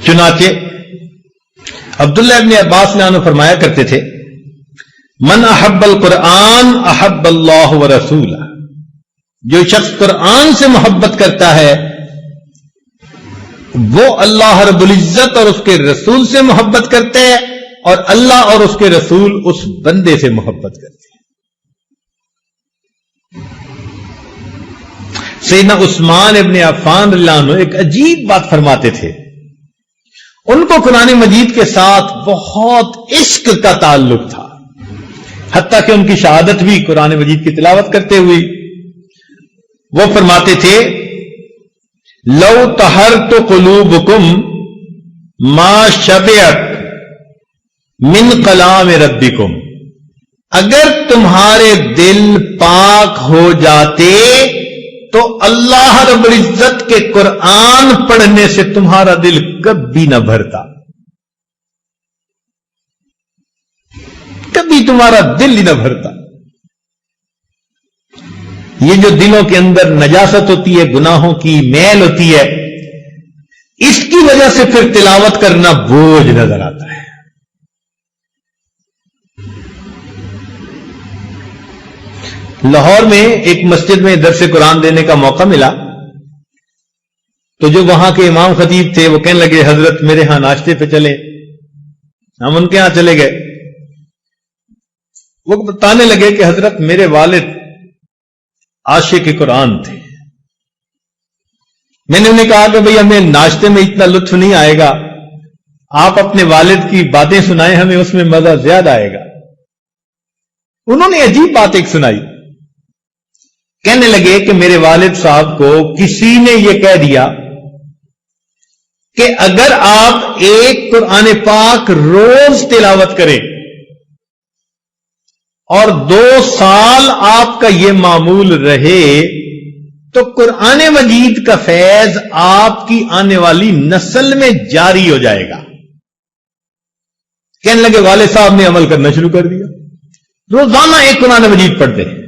چنانچہ عبداللہ ابن عباس نے عنہ فرمایا کرتے تھے من احب القرآن احب اللہ ورسولہ، جو شخص قرآن سے محبت کرتا ہے وہ اللہ رب العزت اور اس کے رسول سے محبت کرتے ہیں، اور اللہ اور اس کے رسول اس بندے سے محبت کرتے ہیں. سیدنا عثمان ابن عفان رضی اللہ عنہ ایک عجیب بات فرماتے تھے. ان کو قرآن مجید کے ساتھ بہت عشق کا تعلق تھا، حتیٰ کہ ان کی شہادت بھی قرآن مجید کی تلاوت کرتے ہوئی. وہ فرماتے تھے لو طہرت قلوبکم ما شبعت من کلام ربکم، اگر تمہارے دل پاک ہو جاتے تو اللہ رب العزت کے قرآن پڑھنے سے تمہارا دل کبھی نہ بھرتا، کبھی تمہارا دل ہی نہ بھرتا. یہ جو دلوں کے اندر نجاست ہوتی ہے، گناہوں کی میل ہوتی ہے، اس کی وجہ سے پھر تلاوت کرنا بوجھ نظر آتا ہے. لاہور میں ایک مسجد میں درس قرآن دینے کا موقع ملا تو جو وہاں کے امام خطیب تھے وہ کہنے لگے حضرت میرے ہاں ناشتے پہ چلیں. ہم ان کے ہاں چلے گئے. وہ بتانے لگے کہ حضرت میرے والد عاشق قرآن تھے. میں نے انہیں کہا کہ بھئی ہمیں ناشتے میں اتنا لطف نہیں آئے گا، آپ اپنے والد کی باتیں سنائیں، ہمیں اس میں مزہ زیادہ آئے گا. انہوں نے عجیب بات ایک سنائی. کہنے لگے کہ میرے والد صاحب کو کسی نے یہ کہہ دیا کہ اگر آپ ایک قرآن پاک روز تلاوت کریں اور 2 سال آپ کا یہ معمول رہے تو قرآن مجید کا فیض آپ کی آنے والی نسل میں جاری ہو جائے گا. کہنے لگے والد صاحب نے عمل کرنا شروع کر دیا، روزانہ ایک قرآن مجید پڑھتے ہیں،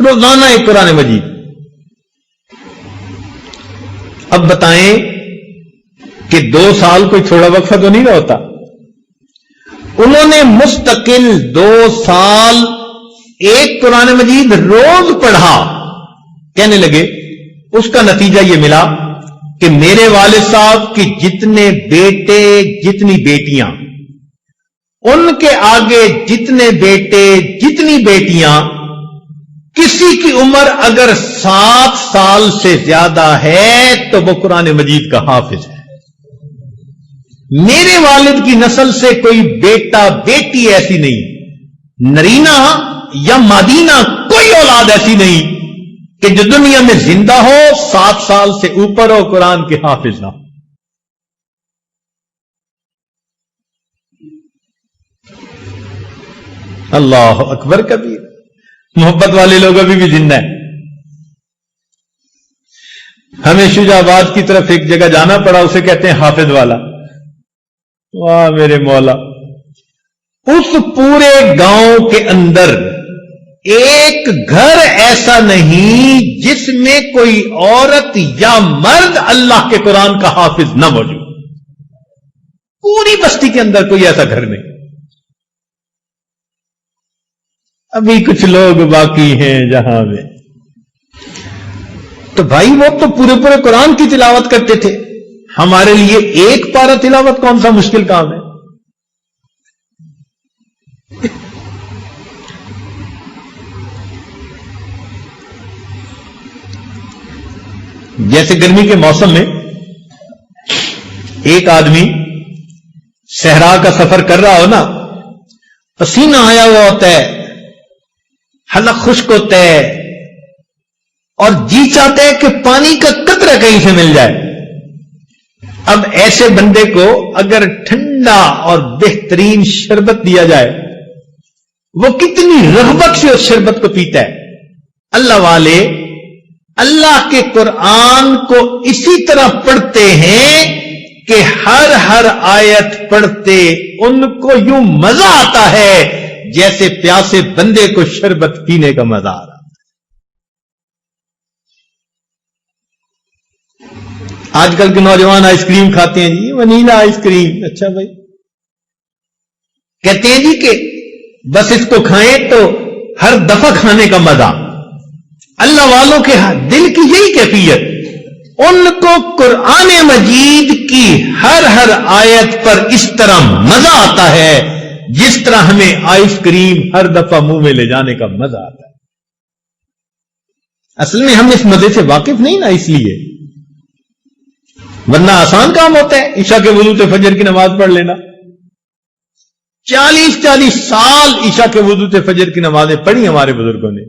روزانہ ایک قرآن مجید. اب بتائیں کہ 2 سال کوئی تھوڑا وقفہ تو نہیں ہوتا. انہوں نے مستقل 2 سال ایک قرآن مجید روز پڑھا. کہنے لگے اس کا نتیجہ یہ ملا کہ میرے والد صاحب کے جتنے بیٹے جتنی بیٹیاں، ان کے آگے جتنے بیٹے جتنی بیٹیاں، کسی کی عمر اگر 7 سال سے زیادہ ہے تو وہ قرآن مجید کا حافظ ہے. میرے والد کی نسل سے کوئی بیٹا بیٹی ایسی نہیں، نرینہ یا مادینہ کوئی اولاد ایسی نہیں کہ جو دنیا میں زندہ ہو 7 سال سے اوپر ہو قرآن کے حافظ نہ ہو. اللہ اکبر کبیر. محبت والے لوگ ابھی بھی زندہ ہیں. ہمیں شجاع آباد کی طرف ایک جگہ جانا پڑا، اسے کہتے ہیں حافظ والا. واہ میرے مولا، اس پورے گاؤں کے اندر ایک گھر ایسا نہیں جس میں کوئی عورت یا مرد اللہ کے قرآن کا حافظ نہ موجود. پوری بستی کے اندر کوئی ایسا گھر نہیں. ابھی کچھ لوگ باقی ہیں جہاں میں. تو بھائی وہ تو پورے قرآن کی تلاوت کرتے تھے. ہمارے لیے ایک پارہ تلاوت کون سا مشکل کام ہے. جیسے گرمی کے موسم میں ایک آدمی صحرا کا سفر کر رہا ہو نا، پسینہ آیا ہوا ہوتا ہے، حلق خشک ہوتا ہے، اور جی چاہتا ہے کہ پانی کا قطرہ کہیں سے مل جائے. اب ایسے بندے کو اگر ٹھنڈا اور بہترین شربت دیا جائے، وہ کتنی رغبت سے اس شربت کو پیتا ہے. اللہ والے اللہ کے قرآن کو اسی طرح پڑھتے ہیں کہ ہر آیت پڑھتے ان کو یوں مزہ آتا ہے جیسے پیاسے بندے کو شربت پینے کا مزہ آ رہا. آج کل کے نوجوان آئس کریم کھاتے ہیں جی، ونیلا آئس کریم. اچھا بھائی، کہتے ہیں جی کہ بس اس کو کھائیں تو ہر دفعہ کھانے کا مزہ. اللہ والوں کے دل کی یہی کیفیت، ان کو قرآن مجید کی ہر آیت پر اس طرح مزہ آتا ہے جس طرح ہمیں آئس کریم ہر دفعہ منہ میں لے جانے کا مزہ آتا ہے. اصل میں ہم اس مزے سے واقف نہیں نا، اس لیے، ورنہ آسان کام ہوتا ہے عشاء کے وضو سے فجر کی نماز پڑھ لینا. 40 سال عشاء کے وضو سے فجر کی نمازیں پڑھی ہمارے بزرگوں نے.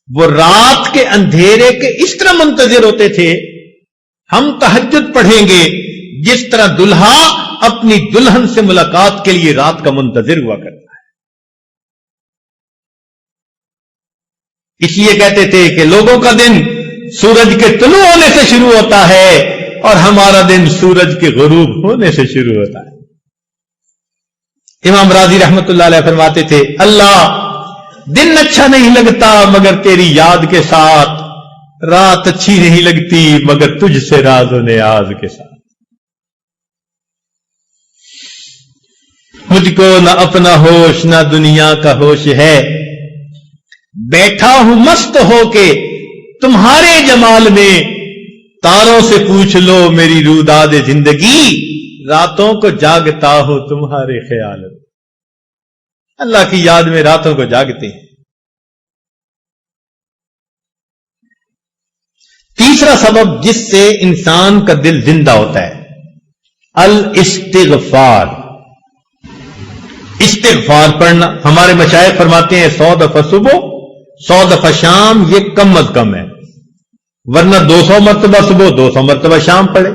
وہ رات کے اندھیرے کے اس طرح منتظر ہوتے تھے، ہم تہجد پڑھیں گے جس طرح دلہا اپنی دلہن سے ملاقات کے لیے رات کا منتظر ہوا کرتا ہے. اس لیے کہتے تھے کہ لوگوں کا دن سورج کے طلوع ہونے سے شروع ہوتا ہے اور ہمارا دن سورج کے غروب ہونے سے شروع ہوتا ہے. امام راضی رحمت اللہ علیہ فرماتے تھے، اللہ دن اچھا نہیں لگتا مگر تیری یاد کے ساتھ، رات اچھی نہیں لگتی مگر تجھ سے راز و نیاز کے ساتھ. مجھ کو نہ اپنا ہوش نہ دنیا کا ہوش ہے، بیٹھا ہوں مست ہو کے تمہارے جمال میں، تاروں سے پوچھ لو میری روداد زندگی، راتوں کو جاگتا ہو تمہارے خیال میں. اللہ کی یاد میں راتوں کو جاگتے ہیں. تیسرا سبب جس سے انسان کا دل زندہ ہوتا ہے، الاستغفار. استغفار پڑھنا. ہمارے مشائخ فرماتے ہیں 100 دفعہ صبح 100 دفعہ شام، یہ کم از کم ہے، ورنہ 200 مرتبہ صبح 200 مرتبہ شام پڑھے.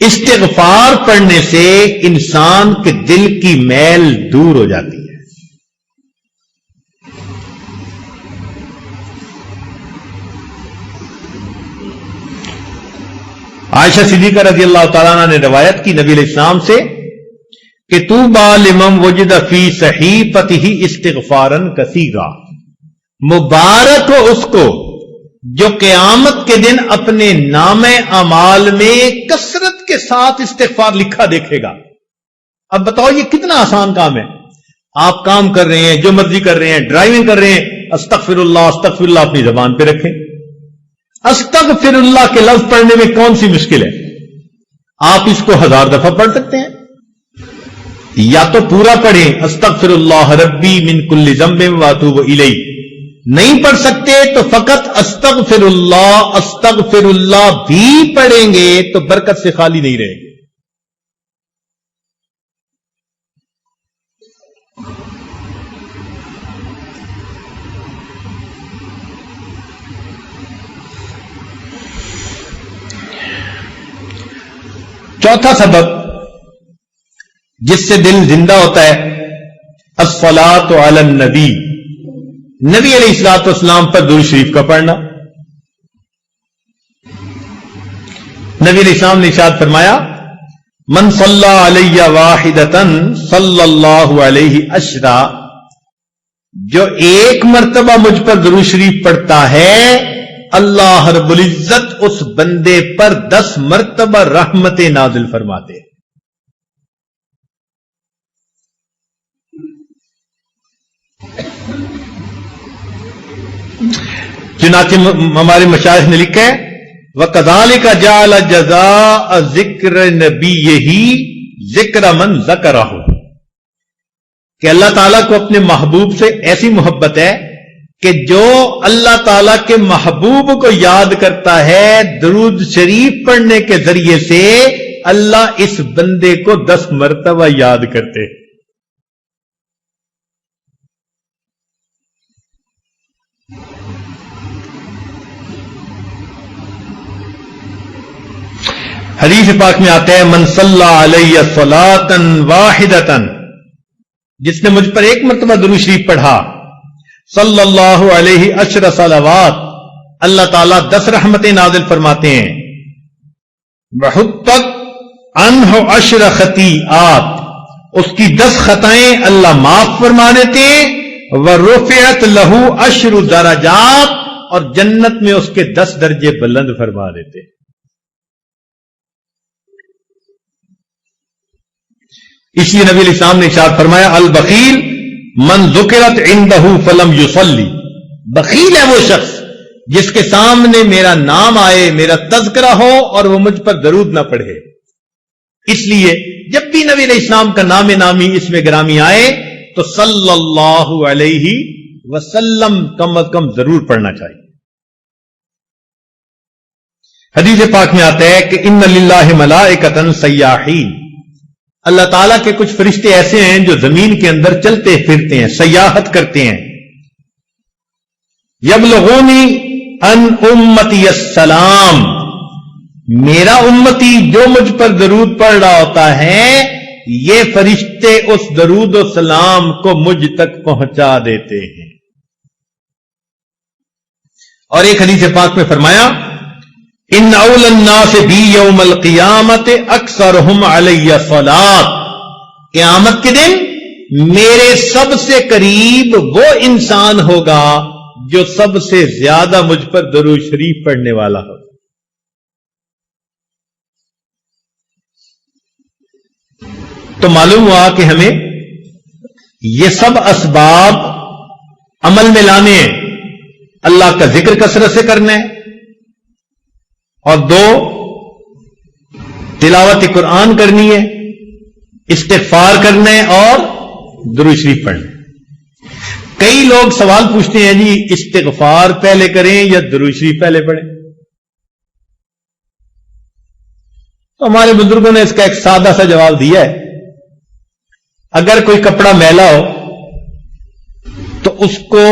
استغفار پڑھنے سے انسان کے دل کی میل دور ہو جاتی ہے. عائشہ صدیقہ رضی اللہ تعالیٰ عنہ نے روایت کی نبی علیہ السلام سے کہ طوبی لمن وجد فی صحیفتہ استغفارا کثیرا، مبارک ہو اس کو جو قیامت کے دن اپنے نامہ اعمال میں کثرت کے ساتھ استغفار لکھا دیکھے گا. اب بتاؤ یہ کتنا آسان کام ہے. آپ کام کر رہے ہیں، جو مرضی کر رہے ہیں، ڈرائیونگ کر رہے ہیں، استغفر اللہ اپنی زبان پہ رکھیں. استغفر اللہ کے لفظ پڑھنے میں کون سی مشکل ہے؟ آپ اس کو 1000 دفعہ پڑھ سکتے ہیں. یا تو پورا پڑھیں، استغفر اللہ ربی من کل ذنب واتوب الیہ. نہیں پڑھ سکتے تو فقط استغفر اللہ بھی پڑھیں گے تو برکت سے خالی نہیں رہیں گے. چوتھا سبب جس سے دل زندہ ہوتا ہے، الصلاۃ علی النبی، نبی علیہ الصلوۃ والسلام پر درود شریف کا پڑھنا. نبی علیہ السلام نے ارشاد فرمایا، من صلی علی واحدۃ صلی اللہ علیہ عشرا، جو ایک مرتبہ مجھ پر درود شریف پڑھتا ہے، اللہ رب العزت اس بندے پر 10 مرتبہ رحمتیں نازل فرماتے ہیں. چنانچہ ہمارے مشائخ نے لکھا ہے، وَكَذَلِكَ جَعَلَ جَزَاءَ ذِكْرِ نَبِيِّهِ ذِكْرَ مَنْ ذَكَرَهُ، کہ اللہ تعالیٰ کو اپنے محبوب سے ایسی محبت ہے کہ جو اللہ تعالی کے محبوب کو یاد کرتا ہے درود شریف پڑھنے کے ذریعے سے اللہ اس بندے کو 10 مرتبہ یاد کرتے. حدیث پاک میں آتا ہے من صلی علیہ صلاۃ واحدۃ، جس نے مجھ پر ایک مرتبہ درود شریف پڑھا، صلی اللہ علیہ 10 صلوات، اللہ تعالیٰ 10 رحمتیں نازل فرماتے ہیں. وحطت عنہ 10 خطیئات، اس کی 10 خطائیں اللہ معاف فرما دیتے ہیں. ورفعت لہ 10 درجات، اور جنت میں اس کے 10 درجے بلند فرما دیتے ہیں. اس لیے نبی علیہ السلام نے ارشاد فرمایا البخیل من ذکرت عندہ فلم یصلی، بخیل ہے وہ شخص جس کے سامنے میرا نام آئے، میرا تذکرہ ہو اور وہ مجھ پر درود نہ پڑھے. اس لیے جب بھی نبی علیہ السلام کا نام نامی اس میں گرامی آئے تو صلی اللہ علیہ وسلم کم از کم ضرور پڑھنا چاہیے. حدیث پاک میں آتا ہے کہ ان للہ ملائکۃ سیاحین، اللہ تعالیٰ کے کچھ فرشتے ایسے ہیں جو زمین کے اندر چلتے پھرتے ہیں، سیاحت کرتے ہیں. یبلغونی ان امتی السلام، میرا امتی جو مجھ پر درود پڑھ رہا ہوتا ہے یہ فرشتے اس درود و سلام کو مجھ تک پہنچا دیتے ہیں. اور ایک حدیث پاک میں فرمایا ان اول الناس بی یوم القیامت اکثرہم علی صلاۃ، قیامت کے دن میرے سب سے قریب وہ انسان ہوگا جو سب سے زیادہ مجھ پر درود شریف پڑھنے والا ہوگا. تو معلوم ہوا کہ ہمیں یہ سب اسباب عمل میں لانے ہیں. اللہ کا ذکر کثرت سے کرنا ہے، اور 2 تلاوت قرآن کرنی ہے، استغفار کرنا ہے اور درود شریف پڑھنا ہے. کئی لوگ سوال پوچھتے ہیں جی استغفار پہلے کریں یا درود شریف پہلے پڑھیں؟ تو ہمارے بزرگوں نے اس کا ایک سادہ سا جواب دیا ہے. اگر کوئی کپڑا میلا ہو تو اس کو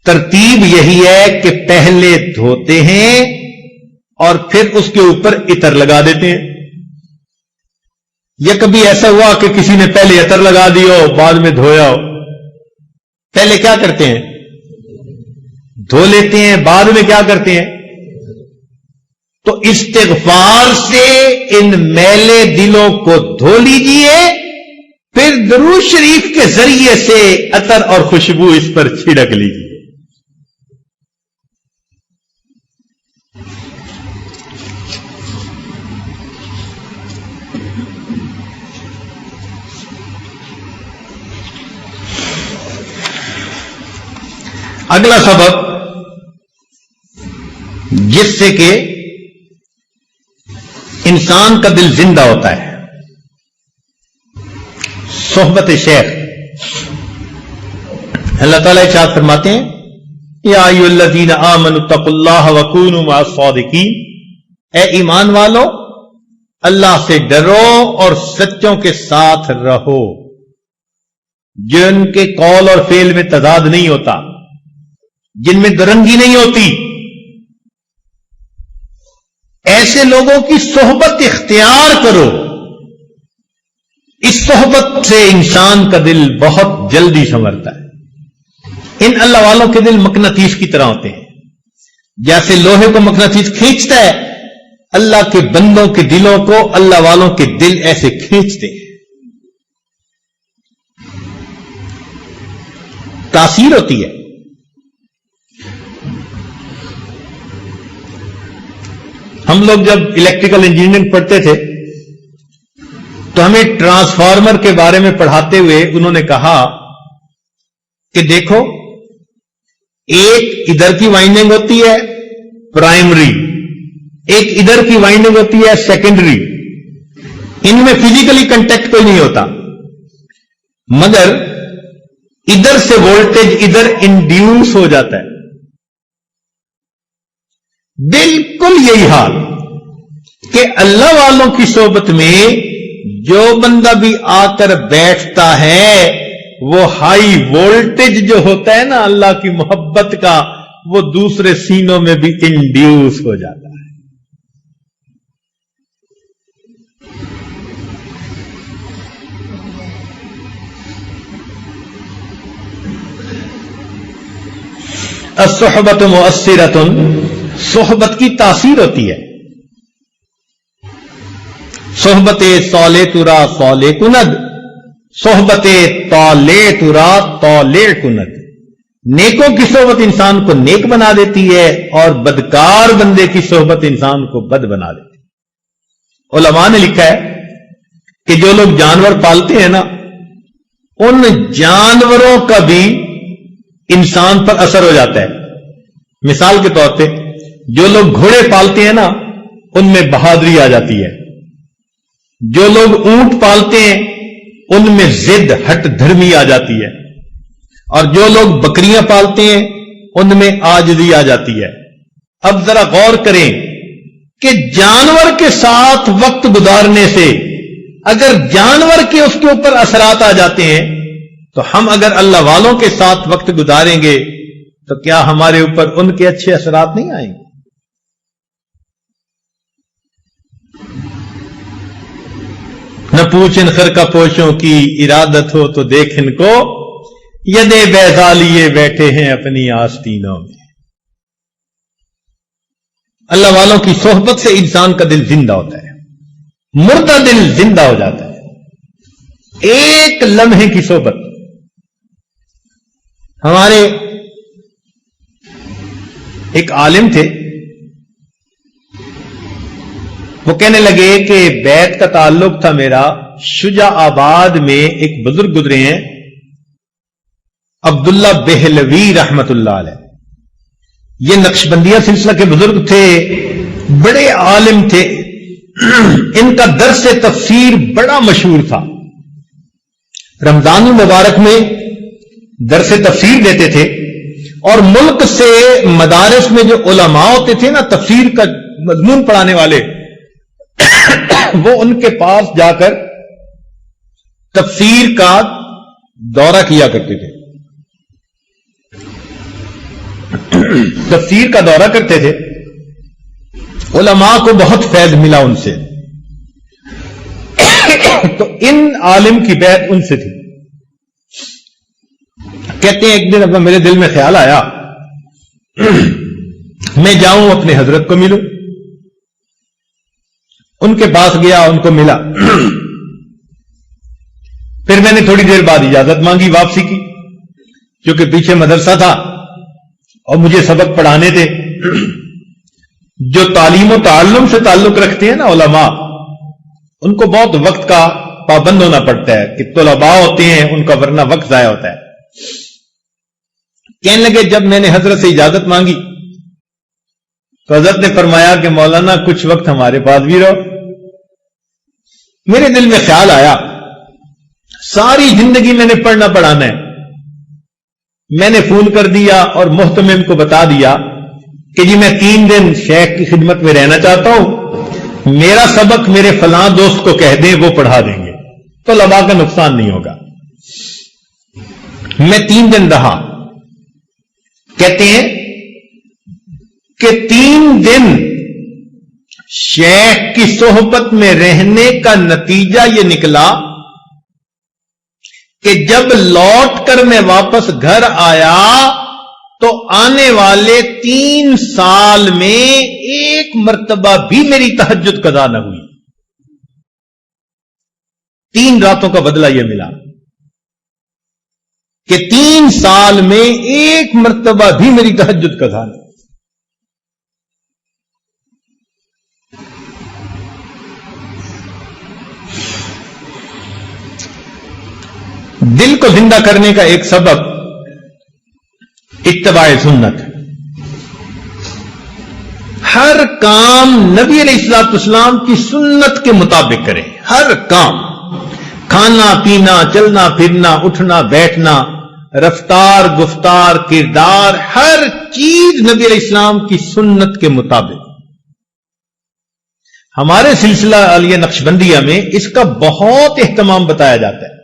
ترتیب یہی ہے کہ پہلے دھوتے ہیں اور پھر اس کے اوپر عطر لگا دیتے ہیں. یا کبھی ایسا ہوا کہ کسی نے پہلے عطر لگا دیا ہو بعد میں دھویا ہو، پہلے کیا کرتے ہیں؟ دھو لیتے ہیں، بعد میں کیا کرتے ہیں؟ تو استغفار سے ان میلے دلوں کو دھو لیجئے، پھر درود شریف کے ذریعے سے عطر اور خوشبو اس پر چھڑک لیجئے. اگلا سبب جس سے کہ انسان کا دل زندہ ہوتا ہے، صحبت شیخ. اللہ تعالیٰ ارشاد فرماتے ہیں یا ایھا الذین آمنوا اتقوا اللہ وکونوا مع الصادقین، اے ایمان والو اللہ سے ڈرو اور سچوں کے ساتھ رہو، جن کے قول اور فعل میں تضاد نہیں ہوتا، جن میں درنگی نہیں ہوتی. ایسے لوگوں کی صحبت اختیار کرو. اس صحبت سے انسان کا دل بہت جلدی سنورتا ہے. ان اللہ والوں کے دل مقناطیس کی طرح ہوتے ہیں. جیسے لوہے کو مقناطیس کھینچتا ہے، اللہ کے بندوں کے دلوں کو اللہ والوں کے دل ایسے کھینچتے ہیں. تاثیر ہوتی ہے. ہم لوگ جب الیکٹریکل انجینئرنگ پڑھتے تھے تو ہمیں ٹرانسفارمر کے بارے میں پڑھاتے ہوئے انہوں نے کہا کہ دیکھو، ایک ادھر کی وائنڈنگ ہوتی ہے پرائمری، ایک ادھر کی وائنڈنگ ہوتی ہے سیکنڈری. ان میں فزیکلی کنٹیکٹ کوئی نہیں ہوتا، مگر ادھر سے وولٹیج ادھر انڈیوس ہو جاتا ہے. بالکل یہی حال کہ اللہ والوں کی صحبت میں جو بندہ بھی آ کر بیٹھتا ہے وہ ہائی وولٹیج جو ہوتا ہے نا اللہ کی محبت کا وہ دوسرے سینوں میں بھی انڈیوس ہو جاتا ہے. الصحبت مؤثرۃ، صحبت کی تاثیر ہوتی ہے. صحبت صالح ترا صالح کند، صحبت طالع ترا طالع کند. نیکوں کی صحبت انسان کو نیک بنا دیتی ہے اور بدکار بندے کی صحبت انسان کو بد بنا دیتی ہے. علماء نے لکھا ہے کہ جو لوگ جانور پالتے ہیں نا ان جانوروں کا بھی انسان پر اثر ہو جاتا ہے. مثال کے طور پہ جو لوگ گھوڑے پالتے ہیں نا ان میں بہادری آ جاتی ہے. جو لوگ اونٹ پالتے ہیں ان میں ضد ہٹ دھرمی آ جاتی ہے. اور جو لوگ بکریاں پالتے ہیں ان میں عاجزی آ جاتی ہے. اب ذرا غور کریں کہ جانور کے ساتھ وقت گزارنے سے اگر جانور کے اس کے اوپر اثرات آ جاتے ہیں تو ہم اگر اللہ والوں کے ساتھ وقت گزاریں گے تو کیا ہمارے اوپر ان کے اچھے اثرات نہیں آئیں گے؟ نہ پوچھن خر کا پوشوں کی ارادت ہو تو دیکھ ان کو یدے بیضا لیے بیٹھے ہیں اپنی آستینوں میں. اللہ والوں کی صحبت سے انسان کا دل زندہ ہوتا ہے، مردہ دل زندہ ہو جاتا ہے. ایک لمحے کی صحبت. ہمارے ایک عالم تھے، وہ کہنے لگے کہ بیت کا تعلق تھا میرا شجاع آباد میں ایک بزرگ گزرے ہیں عبداللہ بہلوی رحمت اللہ علیہ. یہ نقشبندیہ سلسلہ کے بزرگ تھے، بڑے عالم تھے. ان کا درس تفسیر بڑا مشہور تھا. رمضان المبارک میں درس تفسیر دیتے تھے اور ملک سے مدارس میں جو علماء ہوتے تھے نا تفسیر کا مضمون پڑھانے والے وہ ان کے پاس جا کر تفسیر کا دورہ کیا کرتے تھے، تفسیر کا دورہ کرتے تھے. علماء کو بہت فیض ملا ان سے. تو ان عالم کی بیعت ان سے تھی. کہتے ہیں ایک دن اب میرے دل میں خیال آیا میں جاؤں اپنے حضرت کو ملوں. ان کے پاس گیا، ان کو ملا. پھر میں نے تھوڑی دیر بعد اجازت مانگی واپسی کی، کیونکہ پیچھے مدرسہ تھا اور مجھے سبق پڑھانے تھے. جو تعلیم و تعلم سے تعلق رکھتے ہیں نا علماء، ان کو بہت وقت کا پابند ہونا پڑتا ہے کہ طلباء ہوتے ہیں ان کا ورنہ وقت ضائع ہوتا ہے. کہنے لگے جب میں نے حضرت سے اجازت مانگی تو حضرت نے فرمایا کہ مولانا کچھ وقت ہمارے پاس بھی رہو. میرے دل میں خیال آیا ساری زندگی میں نے پڑھنا پڑھانا ہے. میں نے فون کر دیا اور محتمم کو بتا دیا کہ جی میں 3 دن شیخ کی خدمت میں رہنا چاہتا ہوں، میرا سبق میرے فلاں دوست کو کہہ دیں وہ پڑھا دیں گے تو طلباء کا نقصان نہیں ہوگا. میں 3 دن رہا. کہتے ہیں کہ 3 دن شیخ کی صحبت میں رہنے کا نتیجہ یہ نکلا کہ جب لوٹ کر میں واپس گھر آیا تو آنے والے 3 سال میں ایک مرتبہ بھی میری تہجد قضا نہ ہوئی. 3 راتوں کا بدلہ یہ ملا کہ 3 سال میں ایک مرتبہ بھی میری تہجد قضا نہ ہوئی. دل کو زندہ کرنے کا ایک سبب اتباع سنت. ہر کام نبی علیہ الصلوۃ والسلام کی سنت کے مطابق کریں. ہر کام، کھانا پینا، چلنا پھرنا، اٹھنا بیٹھنا، رفتار، گفتار، کردار، ہر چیز نبی علیہ السلام کی سنت کے مطابق. ہمارے سلسلہ عالیہ نقشبندیہ میں اس کا بہت اہتمام بتایا جاتا ہے.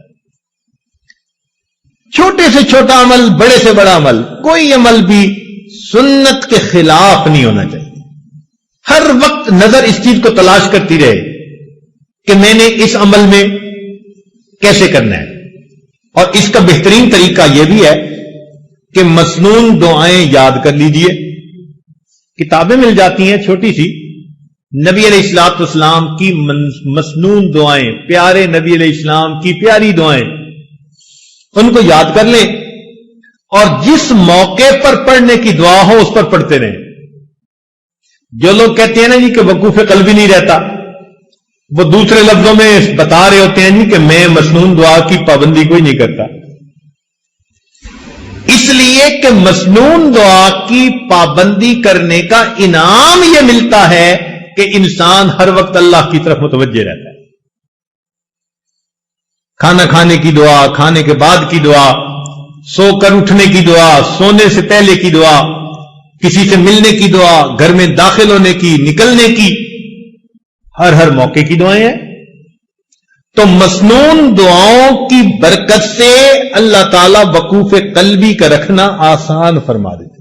چھوٹے سے چھوٹا عمل، بڑے سے بڑا عمل، کوئی عمل بھی سنت کے خلاف نہیں ہونا چاہیے. ہر وقت نظر اس چیز کو تلاش کرتی رہے کہ میں نے اس عمل میں کیسے کرنا ہے. اور اس کا بہترین طریقہ یہ بھی ہے کہ مسنون دعائیں یاد کر لیجئے. کتابیں مل جاتی ہیں چھوٹی سی، نبی علیہ الصلوۃ والسلام کی مسنون دعائیں، پیارے نبی علیہ السلام کی پیاری دعائیں، ان کو یاد کر لیں اور جس موقع پر پڑھنے کی دعا ہو اس پر پڑھتے رہیں. جو لوگ کہتے ہیں نا جی کہ وقوف قلبی نہیں رہتا، وہ دوسرے لفظوں میں بتا رہے ہوتے ہیں جی کہ میں مسنون دعا کی پابندی کوئی نہیں کرتا. اس لیے کہ مسنون دعا کی پابندی کرنے کا انعام یہ ملتا ہے کہ انسان ہر وقت اللہ کی طرف متوجہ رہتا ہے. کھانا کھانے کی دعا، کھانے کے بعد کی دعا، سو کر اٹھنے کی دعا، سونے سے پہلے کی دعا، کسی سے ملنے کی دعا، گھر میں داخل ہونے کی، نکلنے کی، ہر موقع کی دعائیں ہیں. تو مسنون دعاؤں کی برکت سے اللہ تعالی وقوف قلبی کا رکھنا آسان فرما دیتے.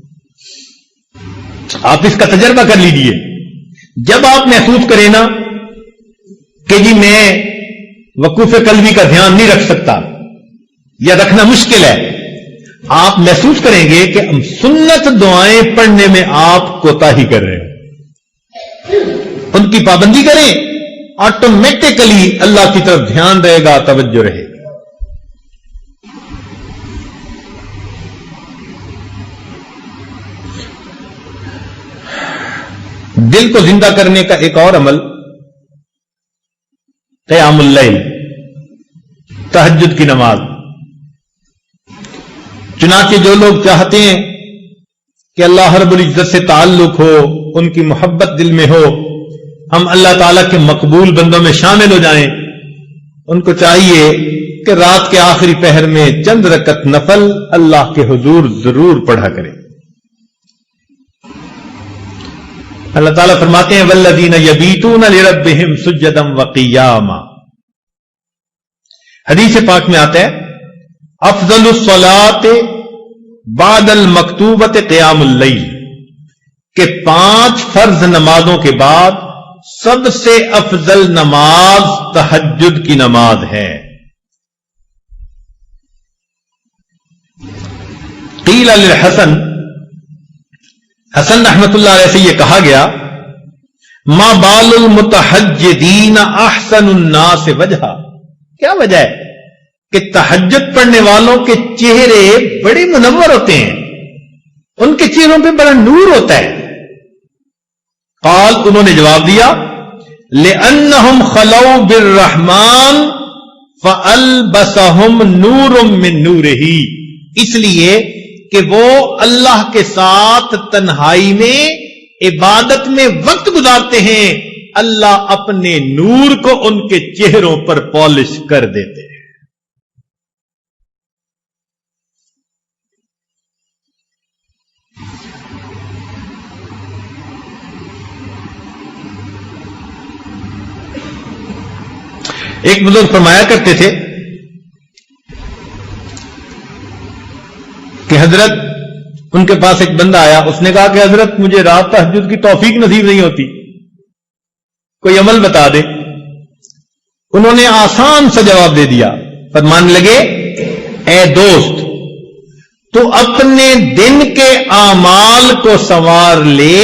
آپ اس کا تجربہ کر لیجئے. جب آپ محسوس کریں نا کہ جی میں وقوف قلبی کا دھیان نہیں رکھ سکتا یا رکھنا مشکل ہے، آپ محسوس کریں گے کہ سنت دعائیں پڑھنے میں آپ کوتاہی کر رہے ہیں. ان کی پابندی کریں، آٹومیٹکلی اللہ کی طرف دھیان رہے گا، توجہ رہے گی. دل کو زندہ کرنے کا ایک اور عمل قیام اللیل، تہجد کی نماز. چنانچہ جو لوگ چاہتے ہیں کہ اللہ رب العزت سے تعلق ہو، ان کی محبت دل میں ہو، ہم اللہ تعالیٰ کے مقبول بندوں میں شامل ہو جائیں، ان کو چاہیے کہ رات کے آخری پہر میں چند رکعت نفل اللہ کے حضور ضرور پڑھا کریں. اللہ تعالیٰ فرماتے ہیں والذین یبیتون لربہم سجدا وقیاما. حدیث پاک میں آتا ہے افضل الصلاۃ بعد المکتوبۃ قیام اللیل، کہ 5 فرض نمازوں کے بعد سب سے افضل نماز تہجد کی نماز ہے. قیل للحسن، حسن رحمت اللہ علیہ سے یہ کہا گیا ما بال المتہجدین احسن الناس وجہا، کیا وجہ ہے کہ تہجد پڑھنے والوں کے چہرے بڑے منور ہوتے ہیں، ان کے چہروں پہ بڑا نور ہوتا ہے. قال، انہوں نے جواب دیا لأنہم خلو بالرحمن فألبسہم نور من نورہ، اس لیے کہ وہ اللہ کے ساتھ تنہائی میں عبادت میں وقت گزارتے ہیں، اللہ اپنے نور کو ان کے چہروں پر پالش کر دیتے ہیں. ایک بزرگ فرمایا کرتے تھے کہ حضرت، ان کے پاس ایک بندہ آیا، اس نے کہا کہ حضرت مجھے رات تہجد کی توفیق نصیب نہیں ہوتی، کوئی عمل بتا دے. انہوں نے آسان سا جواب دے دیا، فرمانے لگے اے دوست، تو اپنے دن کے اعمال کو سنوار لے،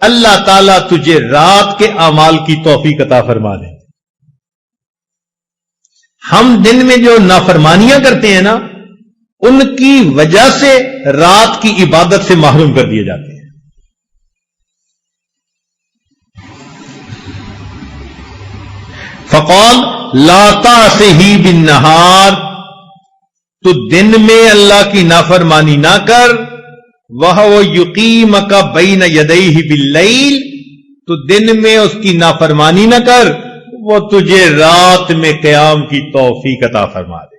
اللہ تعالیٰ تجھے رات کے اعمال کی توفیق عطا فرما دے. ہم دن میں جو نافرمانیاں کرتے ہیں نا، ان کی وجہ سے رات کی عبادت سے محروم کر دیے جاتے ہیں. فقال لا تعصه بالنهار، تو دن میں اللہ کی نافرمانی نہ کر. وَهُوَ يُقِيمَكَ بَيْنَ يَدَيْهِ بِاللَّيْلِ، تو دن میں اس کی نافرمانی نہ کر، وہ تجھے رات میں قیام کی توفیق عطا فرما دے.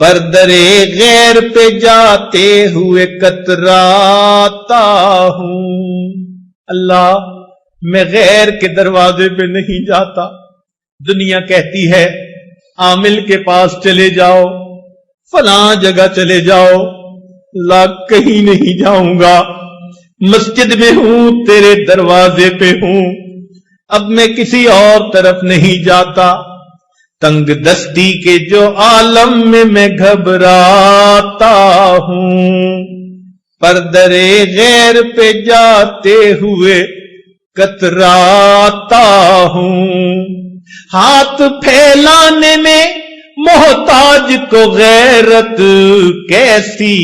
پر درے غیر پہ جاتے ہوئے کتراتا ہوں۔ اللہ میں غیر کے دروازے پہ نہیں جاتا۔ دنیا کہتی ہے عامل کے پاس چلے جاؤ، فلاں جگہ چلے جاؤ، لا کہیں نہیں جاؤں گا، مسجد میں ہوں، تیرے دروازے پہ ہوں، اب میں کسی اور طرف نہیں جاتا۔ تنگ دستی کے جو عالم میں گھبراتا ہوں، پر درے غیر پہ جاتے ہوئے کتراتا ہوں۔ ہاتھ پھیلانے میں محتاج کو غیرت کیسی،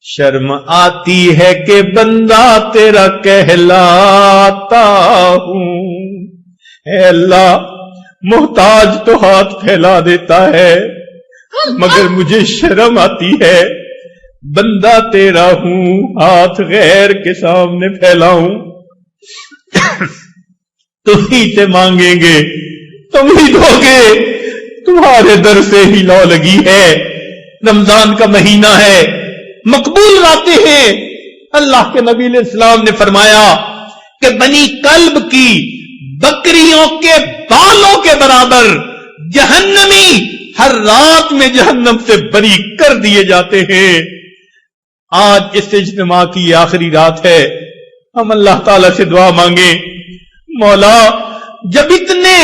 شرم آتی ہے کہ بندہ تیرا کہلاتا ہوں۔ اے اللہ محتاج تو ہاتھ پھیلا دیتا ہے، مگر مجھے شرم آتی ہے، بندہ تیرا ہوں، ہاتھ غیر کے سامنے پھیلاؤں۔ تم ہی سے مانگیں گے، تم ہی دو گے، تمہارے در سے ہی لو لگی ہے۔ رمضان کا مہینہ ہے، مقبول راتیں ہیں۔ اللہ کے نبی علیہ السلام نے فرمایا کہ بنی کلب کی بکریوں کے بالوں کے برابر جہنمی ہر رات میں جہنم سے بری کر دیے جاتے ہیں۔ آج اس اجتماع کی یہ آخری رات ہے، ہم اللہ تعالی سے دعا مانگیں، مولا جب اتنے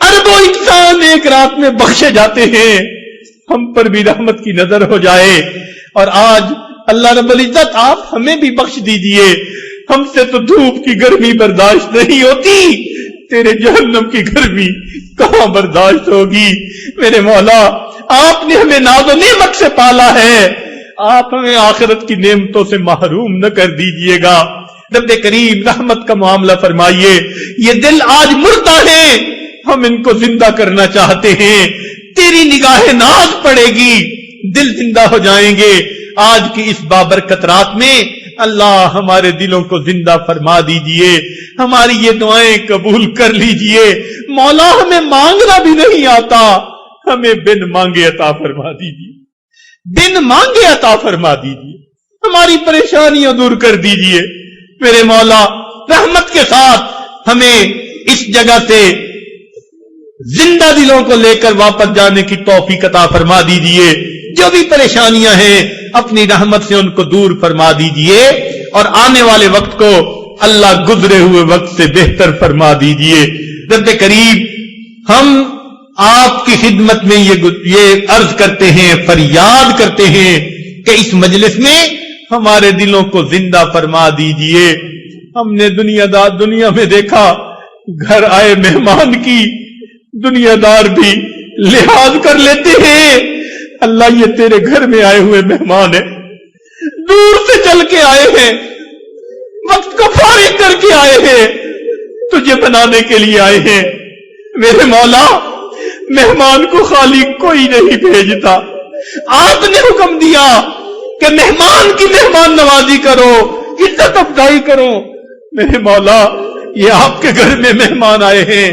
اربوں انسان ایک رات میں بخشے جاتے ہیں، ہم پر بھی رحمت کی نظر ہو جائے۔ اور آج اللہ رب العزت آپ ہمیں بھی بخش دیجئے، ہم سے تو دھوپ کی گرمی برداشت نہیں ہوتی، تیرے جہنم کی گرمی کہاں برداشت ہوگی۔ میرے مولا آپ نے ہمیں ناز و نعمت سے پالا ہے، آپ ہمیں آخرت کی نعمتوں سے محروم نہ کر دیجئے گا۔ رب کریم رحمت کا معاملہ فرمائیے۔ یہ دل آج مردہ ہیں، ہم ان کو زندہ کرنا چاہتے ہیں، تیری نگاہ ناز پڑے گی، دل زندہ ہو جائیں گے۔ آج کی اس بابرکت رات میں اللہ ہمارے دلوں کو زندہ فرما دیجئے، ہماری یہ دعائیں قبول کر لیجئے۔ مولا ہمیں مانگنا بھی نہیں آتا، ہمیں بن مانگے عطا فرما دیجئے، بن مانگے عطا فرما دیجئے، ہماری پریشانیاں دور کر دیجئے۔ میرے مولا رحمت کے ساتھ ہمیں اس جگہ سے زندہ دلوں کو لے کر واپس جانے کی توفیق عطا فرما دیجئے۔ جو بھی پریشانیاں ہیں اپنی رحمت سے ان کو دور فرما دیجئے، اور آنے والے وقت کو اللہ گزرے ہوئے وقت سے بہتر فرما دیجئے۔ رب کریم ہم آپ کی خدمت میں یہ عرض کرتے ہیں، فریاد کرتے ہیں کہ اس مجلس میں ہمارے دلوں کو زندہ فرما دیجئے۔ ہم نے دنیا میں دیکھا، گھر آئے مہمان کی دنیا دار بھی لحاظ کر لیتے ہیں۔ اللہ یہ تیرے گھر میں آئے ہوئے مہمان ہیں، دور سے چل کے آئے ہیں، وقت کو فارغ کر کے آئے ہیں، تجھے بنانے کے لیے آئے ہیں۔ میرے مولا مہمان کو خالی کوئی نہیں بھیجتا، آپ نے حکم دیا کہ مہمان کی مہمان نوازی کرو، عزت افزائی کرو۔ میرے مولا یہ آپ کے گھر میں مہمان آئے ہیں،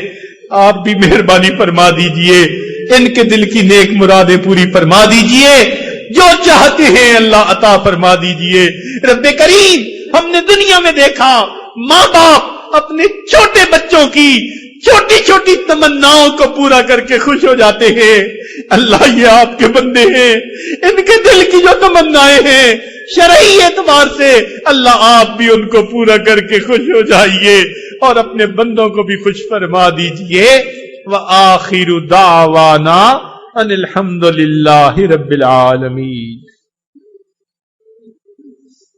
آپ بھی مہربانی فرما دیجئے، ان کے دل کی نیک مرادیں پوری فرما دیجئے، جو چاہتے ہیں اللہ عطا فرما دیجئے۔ رب کریم ہم نے دنیا میں دیکھا ماں باپ اپنے چھوٹے بچوں کی چھوٹی چھوٹی تمناؤں کو پورا کر کے خوش ہو جاتے ہیں۔ اللہ یہ آپ کے بندے ہیں، ان کے دل کی جو تمنائیں ہیں شرعی اعتبار سے اللہ آپ بھی ان کو پورا کر کے خوش ہو جائیے، اور اپنے بندوں کو بھی خوش فرما دیجئے۔ وآخر دعوانا ان الحمد للہ رب العالمین۔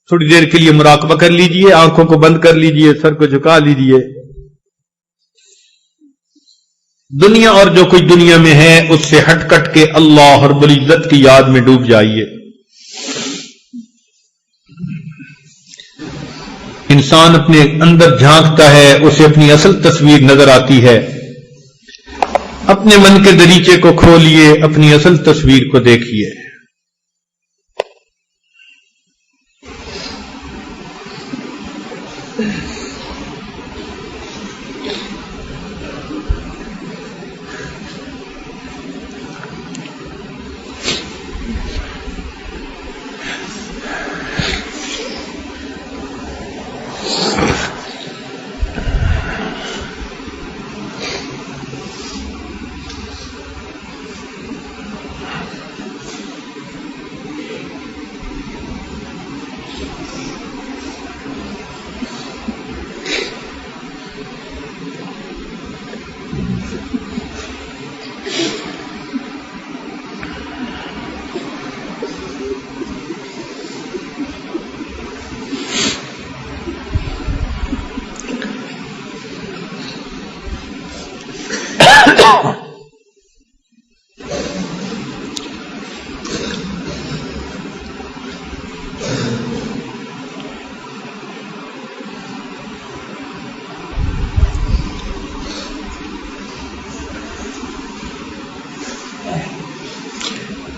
تھوڑی دیر کے لیے مراقبہ کر لیجئے، آنکھوں کو بند کر لیجئے، سر کو جھکا لیجئے۔ دنیا اور جو کچھ دنیا میں ہے اس سے ہٹ کٹ کے اللہ رب العزت کی یاد میں ڈوب جائیے۔ انسان اپنے اندر جھانکتا ہے، اسے اپنی اصل تصویر نظر آتی ہے۔ اپنے من کے دریچے کو کھولیے، اپنی اصل تصویر کو دیکھیے۔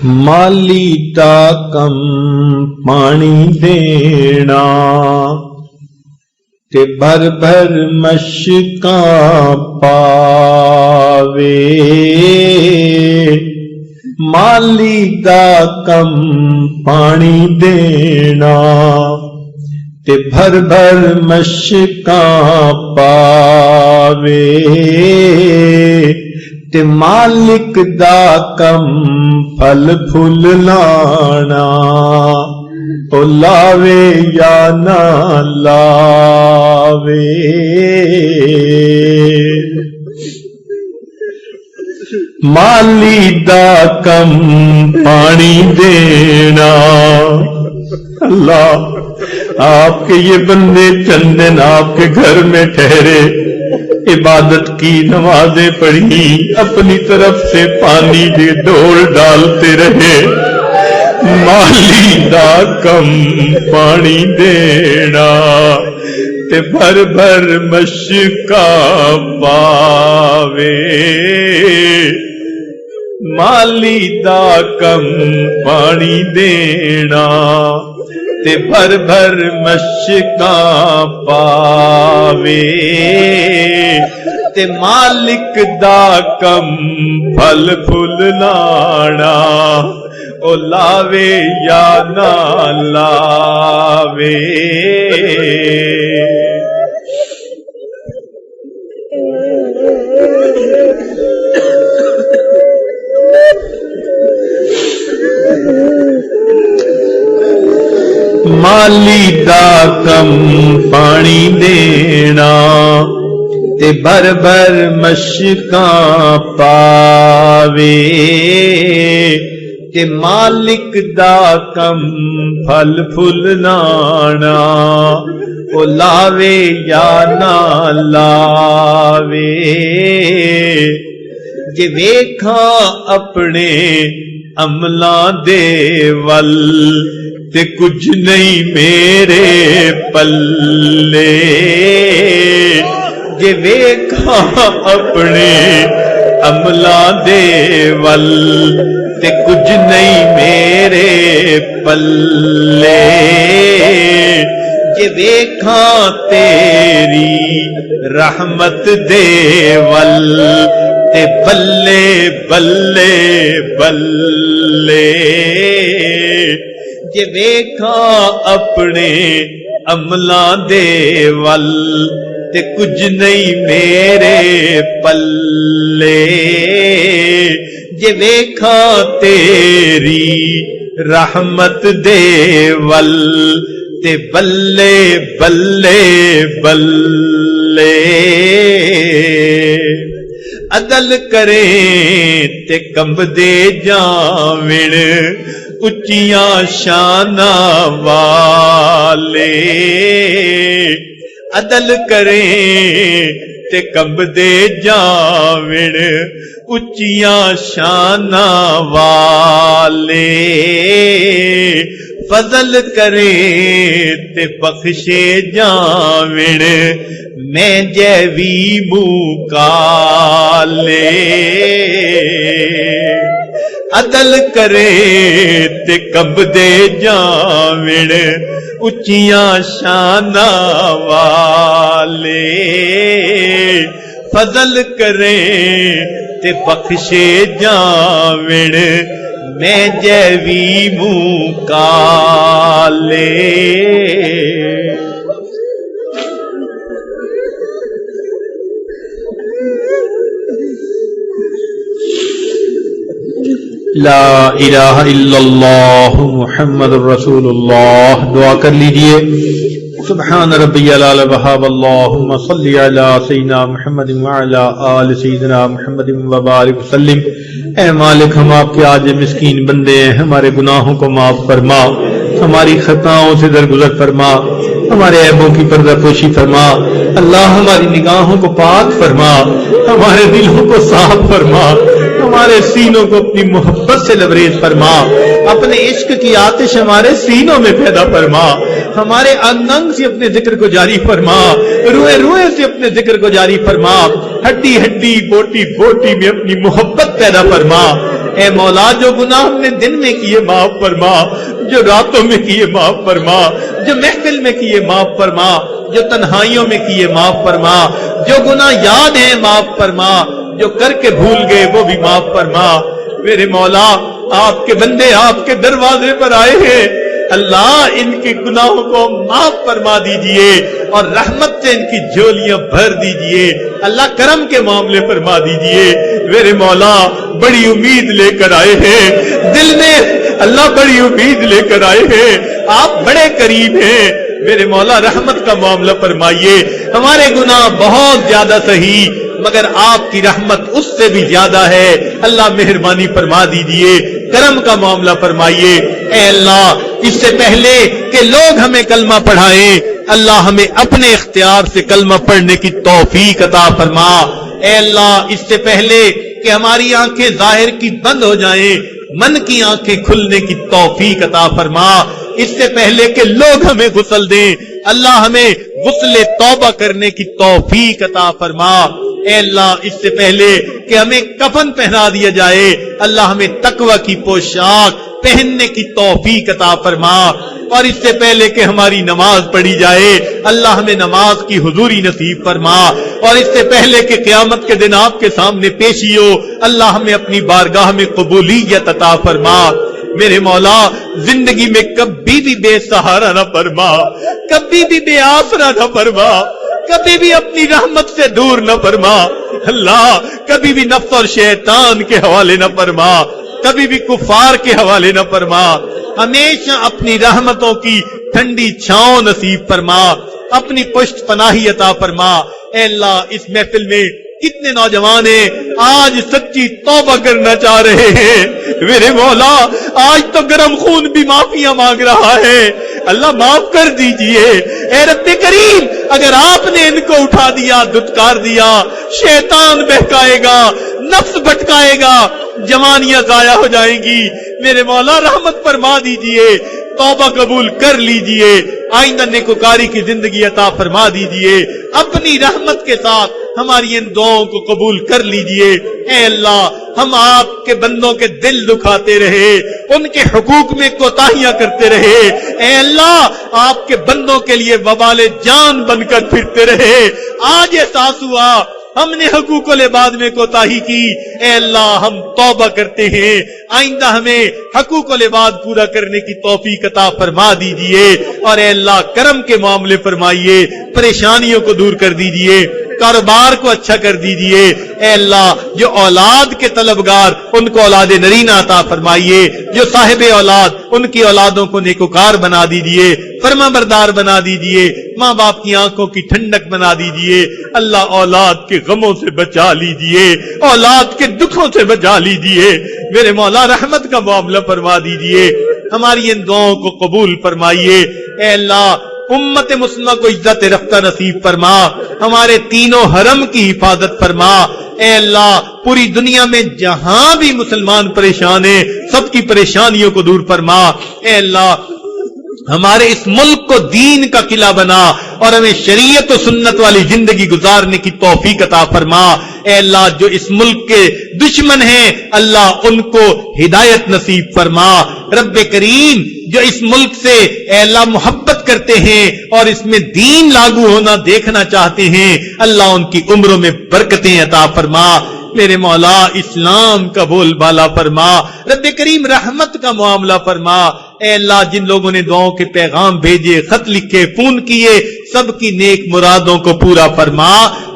مالی دا کم پانی دینا تے بھر بھر مشکاں پاوے، مالی دا کم پانی دینا تے بھر بھر مشکاں پاوے، تے مالک دا کم پھل پھل لانا، او لاوے یا نہ لاوے۔ مالی دا کم پانی دینا، اللہ آپ کے یہ بندے چند دن آپ کے گھر میں ٹھہرے، عبادت کی، نمازیں پڑھی، اپنی طرف سے پانی کے ڈول ڈالتے رہے، مالی دا کم پانی دینا تے بھر بھر مشکاں پاوے، مالی دا کم پانی دینا تے بھر بھر مشکاں پاوے، تے مالک دا کم پھل پھل لانا، او لاوے یا نہ لاوے۔ مالی دا کم پانی دینا تے بھر بھر مشکاں پاوے، تے مالک دا کم پھل پھل لانا، او لاوے یا نہ لاوے۔ جے ویکھاں اپنے عملاں دے ول تے کچھ نہیں میرے پلے، جے ویکھاں اپنے عملاں دے ول تے کچھ نہیں میرے پلے، جے ویکھاں تیری رحمت دے ول تے بلے بلے بلے، جے ویکھاں اپنے عملاں دے ول تے کچھ نہیں میرے پلے، جے ویکھاں تیری رحمت دے ول تے بلے بلے بلے۔ عدل کریں تے کمب دے جاوڑ اچیاں شاناں والے، عدل کریں تے کمب دے جاوڑ اچیاں شاناں والے، فضل کریں تے بخشے جاوڑ میں جیوی مکالے، عدل کرے تے کمب دے جاوڑ اچیاں شاناں والے، فضل کرے تے بخشے جاوڑ میں جیوی مکالے۔ لا الہ الا اللہ محمد رسول اللہ۔ دعا کر لیجئے، سبحان ربی العلی وہاب، اللہم صلی علی سیدنا محمد وعلی آل سیدنا محمد وبارک وسلم۔ اے مالک، ہم آپ کے آج مسکین بندے ہیں، ہمارے گناہوں کو معاف فرما، ہماری خطاؤں سے درگزر فرما، ہمارے عیبوں کی پردہ پوشی فرما، اللہ ہماری نگاہوں کو پاک فرما، ہمارے دلوں کو صاف فرما، ہمارے سینوں کو اپنی محبت سے لبریز فرما، اپنے عشق کی آتش ہمارے سینوں میں پیدا فرما، ہمارے انگ انگ سے اپنے ذکر کو جاری فرما، روئے روئے سے اپنے ذکر کو جاری فرما، ہڈی ہڈی بوٹی بوٹی میں اپنی محبت پیدا فرما، اے مولا جو گناہ ہم نے دن میں کیے معاف فرما، جو راتوں میں کیے معاف فرما، جو محفل میں کیے معاف فرما، جو تنہائیوں میں کیے معاف فرما، جو گناہ یاد ہیں معاف فرما، جو کر کے بھول گئے وہ بھی معاف فرما۔ میرے مولا آپ کے بندے آپ کے دروازے پر آئے ہیں، اللہ ان کے گناہوں کو معاف فرما دیجئے اور رحمت سے ان کی جھولیاں بھر دیجئے، اللہ کرم کے معاملے فرما دیجئے۔ میرے مولا بڑی امید لے کر آئے ہیں، دل میں اللہ بڑی امید لے کر آئے ہیں، آپ بڑے قریب ہیں۔ میرے مولا رحمت کا معاملہ فرمائیے، ہمارے گناہ بہت زیادہ صحیح مگر آپ کی رحمت اس سے بھی زیادہ ہے، اللہ مہربانی فرما دیجئے، کرم کا معاملہ فرمائیے۔ اے اللہ اس سے پہلے کہ لوگ ہمیں کلمہ پڑھائیں، اللہ ہمیں اپنے اختیار سے کلمہ پڑھنے کی توفیق عطا فرما۔ اے اللہ اس سے پہلے کہ ہماری آنکھیں ظاہر کی بند ہو جائیں، من کی آنکھیں کھلنے کی توفیق عطا فرما۔ اس سے پہلے کہ لوگ ہمیں غسل دیں، اللہ ہمیں غسل توبہ کرنے کی توفیق عطا فرما۔ اے اللہ اس سے پہلے کہ ہمیں کفن پہنا دیا جائے، اللہ ہمیں تقوی کی پوشاک پہننے کی توفیق عطا فرما۔ اور اس سے پہلے کہ ہماری نماز پڑھی جائے، اللہ ہمیں نماز کی حضوری نصیب فرما۔ اور اس سے پہلے کہ قیامت کے دن آپ کے سامنے پیشی ہو، اللہ ہمیں اپنی بارگاہ میں قبولیت عطا فرما۔ میرے مولا زندگی میں کبھی بھی بے سہارا نہ فرما، کبھی بھی بے آسرا نہ فرما، کبھی بھی اپنی رحمت سے دور نہ فرما۔ اللہ کبھی بھی نفس اور شیطان کے حوالے نہ فرما، کبھی بھی کفار کے حوالے نہ فرما، ہمیشہ اپنی رحمتوں کی ٹھنڈی چھاؤں نصیب فرما، اپنی پشت پناہی عطا فرما۔ اے اللہ اس محفل میں کتنے نوجوان ہیں آج سچی توبہ کرنا چاہ رہے ہیں، میرے مولا آج تو گرم خون بھی معافیاں مانگ رہا ہے، اللہ معاف کر دیجئے۔ اے رب کریم اگر آپ نے ان کو اٹھا دیا، دھتکار دیا، شیطان بہکائے گا، نفس بھٹکائے گا، جوانیاں ضائع ہو جائیں گی، میرے مولا رحمت فرما دیجئے، توبہ قبول کر لیجئے، آئندہ نیکوکاری کی زندگی عطا فرما دیجئے، اپنی رحمت کے ساتھ ہماری ان دعاؤں کو قبول کر لیجئے۔ اے اللہ ہم آپ کے بندوں کے دل دکھاتے رہے، ان کے حقوق میں کوتاہیاں کرتے رہے، اے اللہ آپ کے بندوں کے لیے وبال جان بن کر پھرتے رہے، آج احساس ہوا ہم نے حقوق العباد میں کوتاہی کی، اے اللہ ہم توبہ کرتے ہیں، آئندہ ہمیں حقوق العباد پورا کرنے کی توفیق عطا فرما دیجئے، اور اے اللہ کرم کے معاملے فرمائیے، پریشانیوں کو دور کر دیجئے، کاروبار کو اچھا کر دیجئے، اے اللہ جو اولاد کے طلبگار ان کو اولاد نرینہ عطا فرمائیے، جو صاحب اولاد ان کی اولادوں کو نیکوکار بنا دیجئے، فرما بردار بنا دیجئے، ماں باپ کی آنکھوں کی ٹھنڈک بنا دیجئے، اللہ اولاد کے غموں سے بچا لیجئے، اولاد کے دکھوں سے بچا لیجئے، میرے مولا رحمت کا معاملہ فرما دیجئے، ہماری ان دعاؤں کو قبول فرمائیے۔ اے اللہ امت مسلمہ کو عزت رفتہ نصیب فرما، ہمارے تینوں حرم کی حفاظت فرما، اے اللہ پوری دنیا میں جہاں بھی مسلمان پریشان ہیں سب کی پریشانیوں کو دور فرما، اے اللہ ہمارے اس ملک کو دین کا قلعہ بنا اور ہمیں شریعت و سنت والی زندگی گزارنے کی توفیق عطا فرما، اے اللہ جو اس ملک کے دشمن ہیں اللہ ان کو ہدایت نصیب فرما، رب کریم جو اس ملک سے اے اللہ محبت کرتے ہیں اور اس میں دین لاگو ہونا دیکھنا چاہتے ہیں اللہ ان کی عمروں میں برکتیں عطا فرما، میرے مولا اسلام کا بول بالا فرما، رب کریم رحمت کا معاملہ فرما، اے اللہ جن لوگوں نے دعاؤں کے پیغام بھیجے، خط لکھے، فون کیے، سب کی نیک مرادوں کو پورا فرما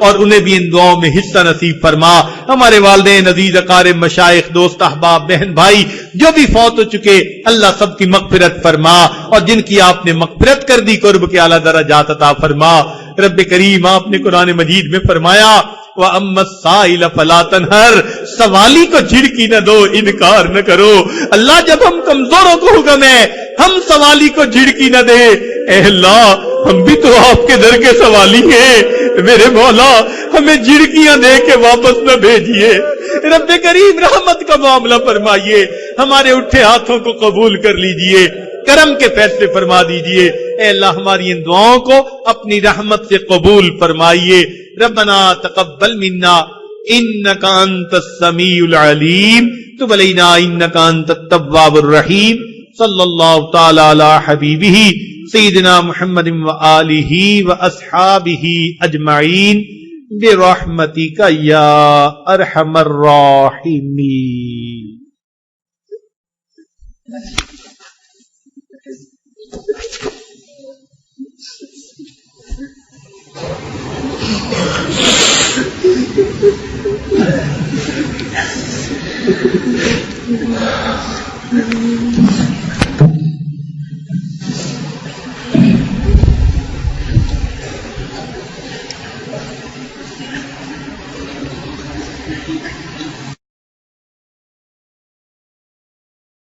اور انہیں بھی ان دعاؤں میں حصہ نصیب فرما، ہمارے والدین عزیز، اقارب، مشائخ، دوست، احباب، بہن بھائی جو بھی فوت ہو چکے اللہ سب کی مغفرت فرما، اور جن کی آپ نے مغفرت کر دی قرب کے اعلیٰ درجات عطا فرما۔ رب کریم آپ نے قرآن مجید میں فرمایا وَأَمَّا السَّائِلَ فَلَا تَنْهَرْ، سوالی کو جھڑکی نہ دو، انکار نہ کرو، اللہ جب ہم کمزوروں کو حکم ہے ہم سوالی کو جھڑکی نہ دے، اے اللہ ہم بھی تو آپ کے در کے سوالی ہیں، میرے مولا ہمیں جھڑکیاں دے کے واپس نہ بھیجیے، رب کریم رحمت کا معاملہ فرمائیے، ہمارے اٹھے ہاتھوں کو قبول کر لیجئے، کرم کے فیصلے فرما دیجئے، اے اللہ ہماری ان دعاؤں کو اپنی رحمت سے قبول فرمائیے۔ ربنا تقبل منا انک انت السمیع العلیم تب علینا انک انت التواب الرحیم صلی اللہ تعالی علی حبیبہ سیدنا محمد وآلہ واصحابہ اجمعین برحمتک یا ارحم الراحمین.